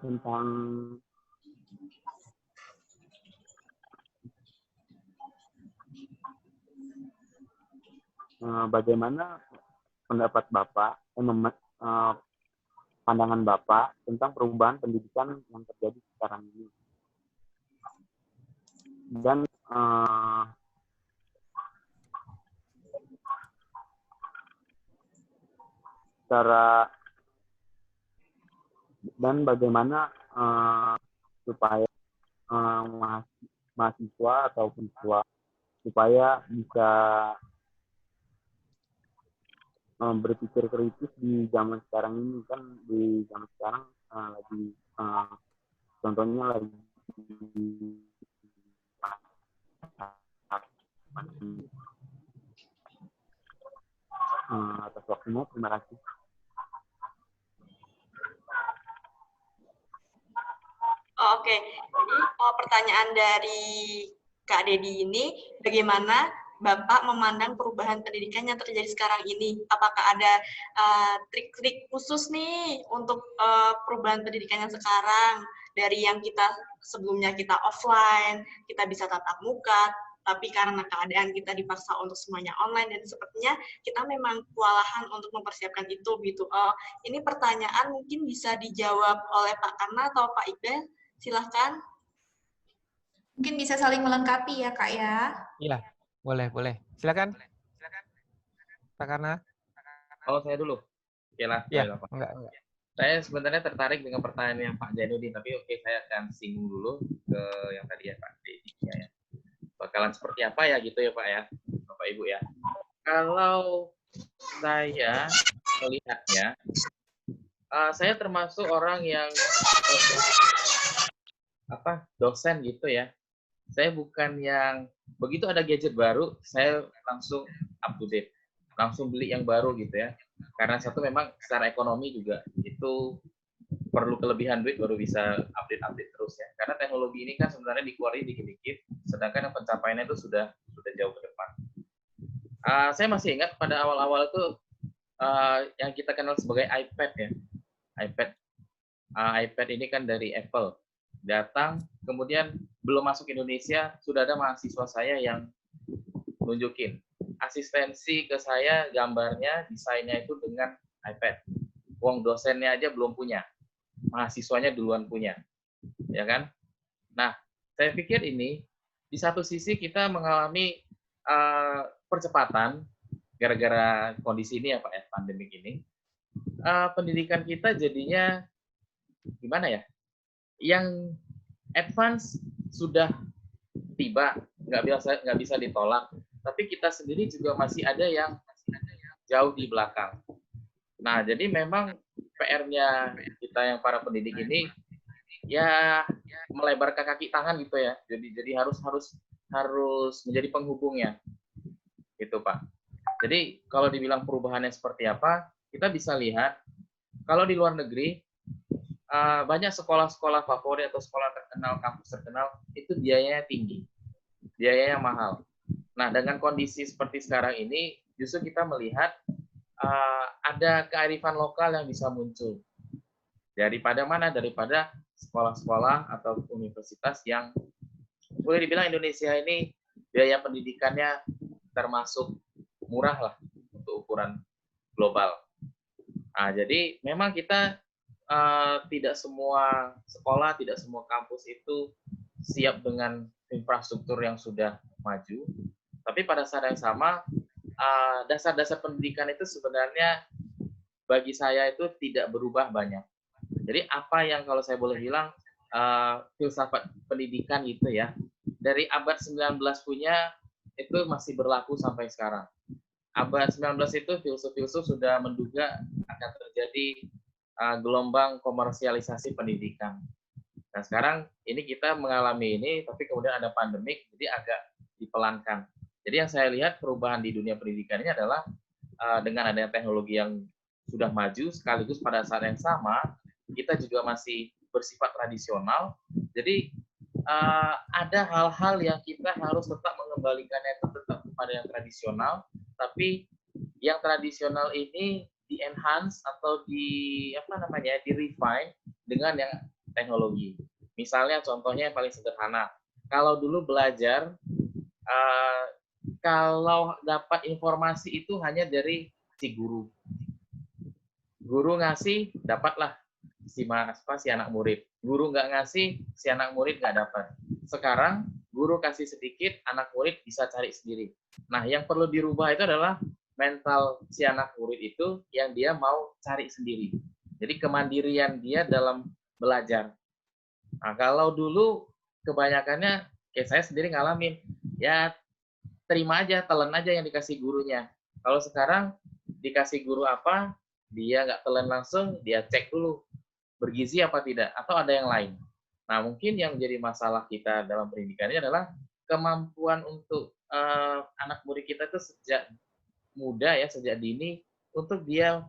tentang bagaimana pendapat Bapak pandangan Bapak tentang perubahan pendidikan yang terjadi sekarang ini. Dan bagaimana supaya mahasiswa ataupun siswa supaya bisa berpikir kritis di zaman sekarang ini. Kan di zaman sekarang lagi contohnya lagi atas waktunya, terima kasih. Oke, jadi pertanyaan dari Kak Dedi ini, bagaimana Bapak memandang perubahan pendidikan yang terjadi sekarang ini? Apakah ada trik-trik khusus nih untuk perubahan pendidikan yang sekarang? Dari yang sebelumnya kita offline, kita bisa tatap muka, tapi karena keadaan kita dipaksa untuk semuanya online, dan sepertinya kita memang kewalahan untuk mempersiapkan itu gitu. Ini pertanyaan mungkin bisa dijawab oleh Pak Karna atau Pak Iqbal. Silahkan. Mungkin bisa saling melengkapi ya, Kak ya. Iya, boleh. Silakan. Pak Karna. Oh, saya dulu. Oke lah. Iya, enggak. Saya sebenarnya tertarik dengan pertanyaan yang Pak Jainuddin, tapi oke, saya akan singgung dulu ke yang tadi ya Pak Dedi ya. Bakalan seperti apa ya gitu ya Pak ya, Bapak Ibu ya. Kalau saya melihatnya, saya termasuk orang yang dosen gitu ya. Saya bukan yang begitu ada gadget baru, saya langsung up to date, langsung beli yang baru gitu ya. Karena satu memang secara ekonomi juga itu perlu kelebihan duit baru bisa update terus ya. Karena teknologi ini kan sebenarnya dikeluarin dikit-dikit, sedangkan yang pencapaiannya itu sudah jauh ke depan. Saya masih ingat pada awal-awal itu yang kita kenal sebagai iPad ya. iPad ini kan dari Apple. Datang, kemudian belum masuk Indonesia, sudah ada mahasiswa saya yang nunjukin asistensi ke saya, gambarnya, desainnya itu dengan iPad. Wong dosennya aja belum punya, mahasiswanya duluan punya, ya kan? Nah, saya pikir ini di satu sisi kita mengalami percepatan gara-gara kondisi ini ya Pak ya, pandemik ini. Pendidikan kita jadinya gimana ya? Yang advance sudah tiba, nggak bisa ditolak. Tapi kita sendiri juga masih ada yang jauh di belakang. Nah, jadi memang PR-nya kita yang para pendidik ini ya melebarkan kaki tangan gitu ya. Jadi harus menjadi penghubungnya, gitu Pak. Jadi kalau dibilang perubahannya seperti apa, kita bisa lihat kalau di luar negeri banyak sekolah-sekolah favorit atau sekolah terkenal, kampus terkenal itu biayanya tinggi, biayanya mahal. Nah, dengan kondisi seperti sekarang ini, justru kita melihat ada kearifan lokal yang bisa muncul. Daripada mana? Daripada sekolah-sekolah atau universitas yang boleh dibilang Indonesia ini biaya pendidikannya termasuk murah lah untuk ukuran global. Nah, jadi memang kita tidak semua sekolah, tidak semua kampus itu siap dengan infrastruktur yang sudah maju. Tapi pada saat yang sama, dasar-dasar pendidikan itu sebenarnya bagi saya itu tidak berubah banyak. Jadi apa yang kalau saya boleh bilang, filsafat pendidikan itu ya, dari abad 19 punya, itu masih berlaku sampai sekarang. Abad 19 itu filsuf-filsuf sudah menduga akan terjadi gelombang komersialisasi pendidikan. Nah sekarang ini kita mengalami ini, tapi kemudian ada pandemik, jadi agak dipelankan. Jadi yang saya lihat perubahan di dunia pendidikan ini adalah dengan adanya teknologi yang sudah maju, sekaligus pada saat yang sama kita juga masih bersifat tradisional. Jadi ada hal-hal yang kita harus tetap mengembalikannya tetap kepada yang tradisional, tapi yang tradisional ini di-enhance atau di refine dengan yang teknologi. Misalnya contohnya yang paling sederhana, kalau dulu belajar kalau dapat informasi itu hanya dari si guru. Guru ngasih, dapatlah si anak murid. Guru nggak ngasih, si anak murid nggak dapat. Sekarang, guru kasih sedikit, anak murid bisa cari sendiri. Nah, yang perlu dirubah itu adalah mental si anak murid itu yang dia mau cari sendiri. Jadi kemandirian dia dalam belajar. Nah, kalau dulu kebanyakannya, kayak saya sendiri ngalamin, ya terima aja, telan aja yang dikasih gurunya. Kalau sekarang dikasih guru apa, dia nggak telan langsung, dia cek dulu bergizi apa tidak, atau ada yang lain. Nah, mungkin yang menjadi masalah kita dalam pendidikan ini adalah kemampuan untuk anak murid kita itu sejak muda ya, sejak dini, untuk dia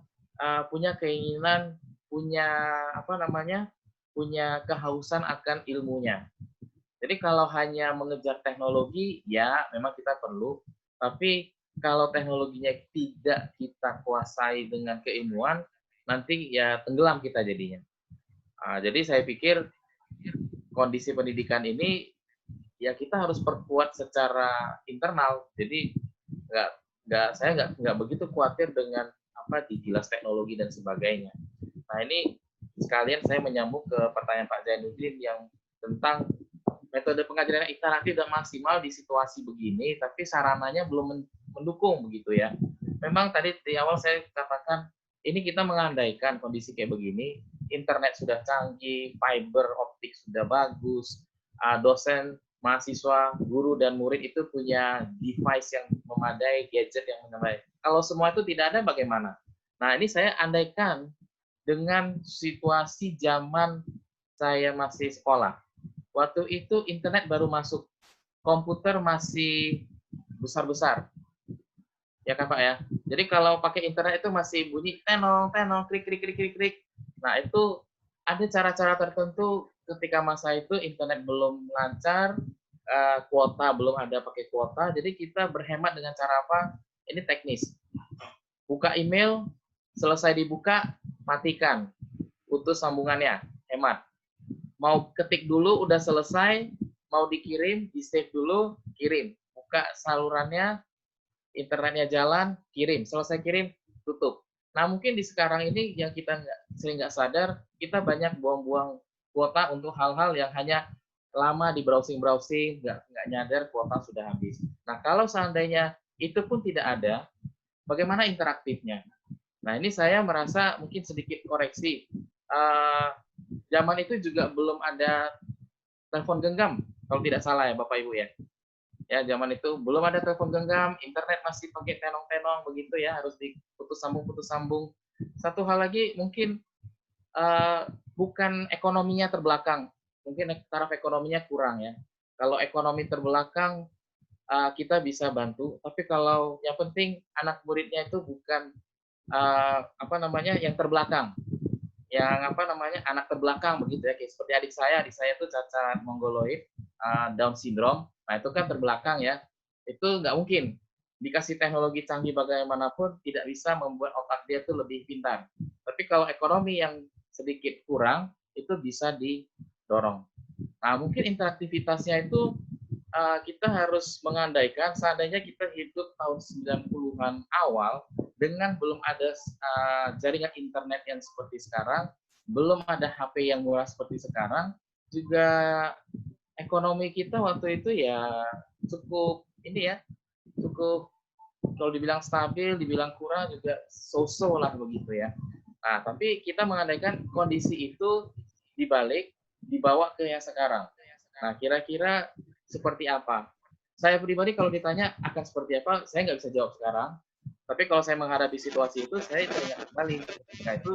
punya keinginan, punya punya kehausan akan ilmunya. Jadi kalau hanya mengejar teknologi, ya memang kita perlu, tapi kalau teknologinya tidak kita kuasai dengan keilmuan, nanti ya tenggelam kita jadinya. Jadi saya pikir kondisi pendidikan ini ya kita harus perkuat secara internal. Jadi saya nggak begitu khawatir dengan digilas teknologi dan sebagainya. Nah ini sekalian saya menyambung ke pertanyaan Pak Zainuddin yang tentang metode pengajaran interaktif dan maksimal di situasi begini, tapi sarananya belum mendukung begitu ya. Memang tadi di awal saya katakan ini kita mengandaikan kondisi kayak begini, internet sudah canggih, fiber optik sudah bagus, dosen, mahasiswa, guru dan murid itu punya device yang memadai, gadget yang memadai. Kalau semua itu tidak ada bagaimana? Nah ini saya andaikan dengan situasi zaman saya masih sekolah. Waktu itu internet baru masuk, komputer masih besar-besar, ya kan Pak ya. Jadi kalau pakai internet itu masih bunyi tenong, tenong, klik, klik, klik, klik, klik. Nah itu ada cara-cara tertentu ketika masa itu internet belum lancar, kuota belum ada pakai kuota, jadi kita berhemat dengan cara apa? Ini teknis. Buka email, selesai dibuka, matikan, putus sambungannya, hemat. Mau ketik dulu, udah selesai, mau dikirim, di-save dulu, kirim. Buka salurannya, internetnya jalan, kirim. Selesai kirim, tutup. Nah, mungkin di sekarang ini yang kita sering nggak sadar, kita banyak buang-buang kuota untuk hal-hal yang hanya lama di browsing-browsing, nggak nyadar kuota sudah habis. Nah, kalau seandainya itu pun tidak ada, bagaimana interaktifnya? Nah, ini saya merasa mungkin sedikit koreksi. Zaman itu juga belum ada telepon genggam, kalau tidak salah ya Bapak Ibu ya. Ya, zaman itu belum ada telepon genggam, internet masih pakai tenong-tenong begitu ya, harus diputus sambung. Satu hal lagi mungkin bukan ekonominya terbelakang, mungkin taraf ekonominya kurang ya. Kalau ekonomi terbelakang kita bisa bantu, tapi kalau yang penting anak muridnya itu bukan yang terbelakang. Yang anak terbelakang begitu ya, kayak seperti adik saya itu cacat mongoloid, Down syndrome, nah itu kan terbelakang ya, itu nggak mungkin dikasih teknologi canggih bagaimanapun tidak bisa membuat otak dia itu lebih pintar. Tapi kalau ekonomi yang sedikit kurang itu bisa didorong. Nah mungkin interaktivitasnya itu kita harus mengandaikan seandainya kita hidup tahun 90-an awal dengan belum ada jaringan internet yang seperti sekarang, belum ada HP yang murah seperti sekarang, juga ekonomi kita waktu itu ya cukup kalau dibilang stabil, dibilang kurang juga so-so lah begitu ya. Nah, tapi kita mengandaikan kondisi itu dibawa ke yang sekarang. Nah, kira-kira seperti apa? Saya pribadi kalau ditanya akan seperti apa, saya nggak bisa jawab sekarang. Tapi kalau saya menghadapi situasi itu, saya teringat kembali. Nah, itu